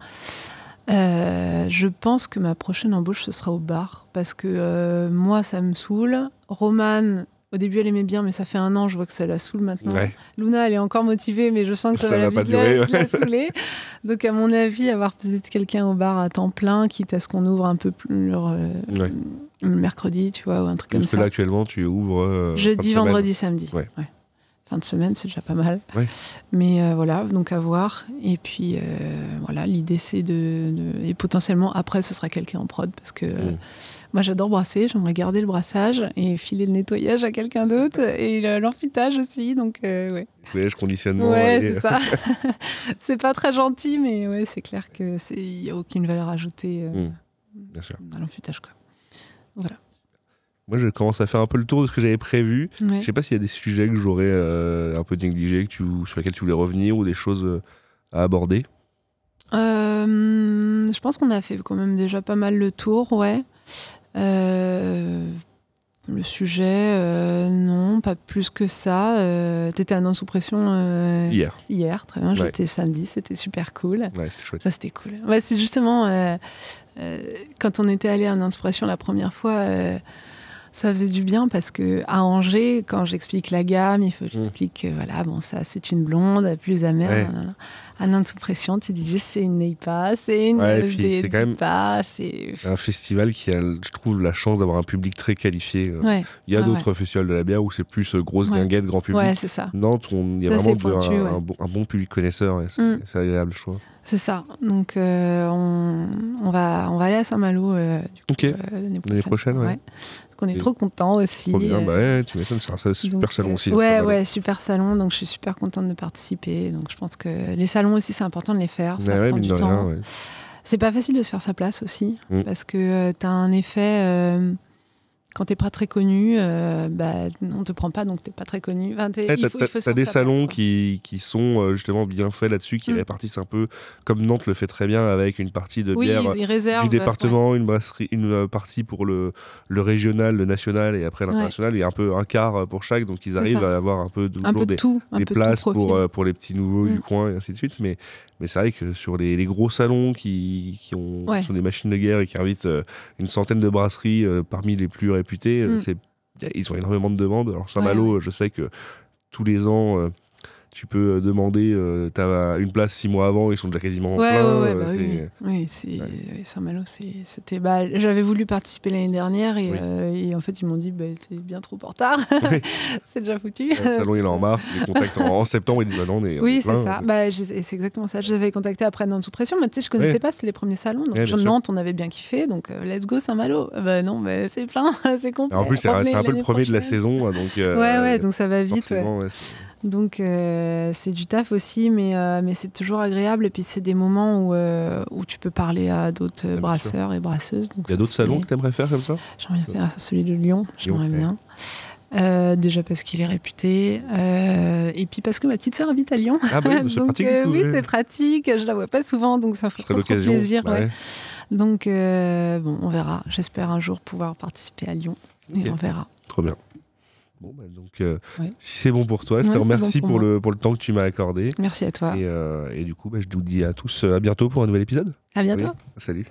Je pense que ma prochaine embauche, ce sera au bar, parce que moi, ça me saoule. Romane... Au début, elle aimait bien, mais ça fait 1 an, je vois que ça la saoule maintenant. Luna, elle est encore motivée, mais je sens que ça va vite la saouler. Donc, à mon avis, avoir peut-être quelqu'un au bar à temps plein, quitte à ce qu'on ouvre un peu plus le mercredi, tu vois, ou un truc comme ça. Parce que là, actuellement, tu ouvres... jeudi, vendredi, samedi. Fin de semaine, c'est déjà pas mal. Mais voilà, donc à voir. Et puis, voilà, l'idée, c'est et potentiellement, après, ce sera quelqu'un en prod, parce que... Moi, j'adore brasser, j'aimerais garder le brassage et filer le nettoyage à quelqu'un d'autre et l'enfûtage aussi, donc Nettoyage, conditionnement. C'est ça. C'est pas très gentil, mais c'est clair qu'il n'y a aucune valeur ajoutée Bien sûr. à l'enfûtage, quoi. Voilà. Moi, je commence à faire un peu le tour de ce que j'avais prévu. Ouais. Je sais pas s'il y a des sujets que j'aurais un peu négligés, sur lesquels tu voulais revenir, ou des choses à aborder. Je pense qu'on a fait quand même déjà pas mal le tour, ouais. Le sujet, non, pas plus que ça. T'étais à Non Sous Pression hier, très bien. J'étais samedi, c'était super cool. Ouais, c'était chouette. Ça, c'était cool. Ouais, c'est justement quand on était allé à Non Sous Pression la première fois, ça faisait du bien parce que à Angers, quand j'explique la gamme, il faut que j'explique que voilà, bon, ça c'est une blonde, plus amère. Ouais. À Non Sous Pression, tu dis juste c'est une Neipa, c'est une c'est quand même c'est un festival qui a, je trouve, la chance d'avoir un public très qualifié. Il y a d'autres festivals de la bière où c'est plus grosse guinguette, grand public. Ouais, c'est ça. Nantes, il y a vraiment un bon public connaisseur et c'est agréable, je trouve. C'est ça. Donc on va aller à Saint-Malo l'année prochaine. Ouais. On est trop contents aussi. Trop bien, tu m'étonnes, c'est un super salon aussi. Ouais, super salon, donc je suis super contente de participer. Donc je pense que les salons aussi, c'est important de les faire. Ça prend du temps. Rien, c'est pas facile de se faire sa place aussi, parce que t'as un effet... quand t'es pas très connu, on te prend pas, donc t'es pas très connu. Enfin, t'as des salons qui sont justement bien faits là-dessus, qui répartissent un peu, comme Nantes le fait très bien, avec une partie de bière du département, une brasserie, une partie pour le régional, le national et après l'international, et un peu un quart pour chaque, donc ils arrivent à avoir un peu des places pour les petits nouveaux du coin et ainsi de suite. Mais c'est vrai que sur les gros salons qui sont des machines de guerre et qui invitent une centaine de brasseries parmi les plus réputées, ils ont énormément de demandes. Alors Saint-Malo, je sais que tous les ans, tu peux demander une place 6 mois avant, ils sont déjà quasiment pleins. Saint-Malo, c'était... j'avais voulu participer l'année dernière et en fait ils m'ont dit c'est bien trop en retard, c'est déjà foutu. Le salon il est en mars, tu les contactes en septembre, ils disent non, mais oui, c'est ça. C'est exactement ça. Je les avais contactés après Nantes Sous Pression, mais tu sais, je connaissais pas, c'était les premiers salons. Donc Nantes, on avait bien kiffé, donc let's go Saint-Malo. Non, c'est plein, c'est complet. En plus, c'est un peu le premier de la saison, donc donc ça va vite. Donc c'est du taf aussi, mais c'est toujours agréable. Et puis c'est des moments où tu peux parler à d'autres brasseurs et brasseuses. Donc il y a d'autres salons que tu aimerais faire comme ça? J'aimerais faire celui de Lyon, j'aimerais bien. Déjà parce qu'il est réputé, et puis parce que ma petite sœur habite à Lyon. Ah bah oui, c'est pratique. Oui, c'est pratique. Je la vois pas souvent, donc ça ferait trop plaisir. Donc on verra. J'espère un jour pouvoir participer à Lyon, et on verra. Trop bien. Bon, donc, si c'est bon pour toi, je te remercie pour le temps que tu m'as accordé. Merci à toi. Et du coup, je vous dis à tous à bientôt pour un nouvel épisode. À bientôt. Oui. Salut.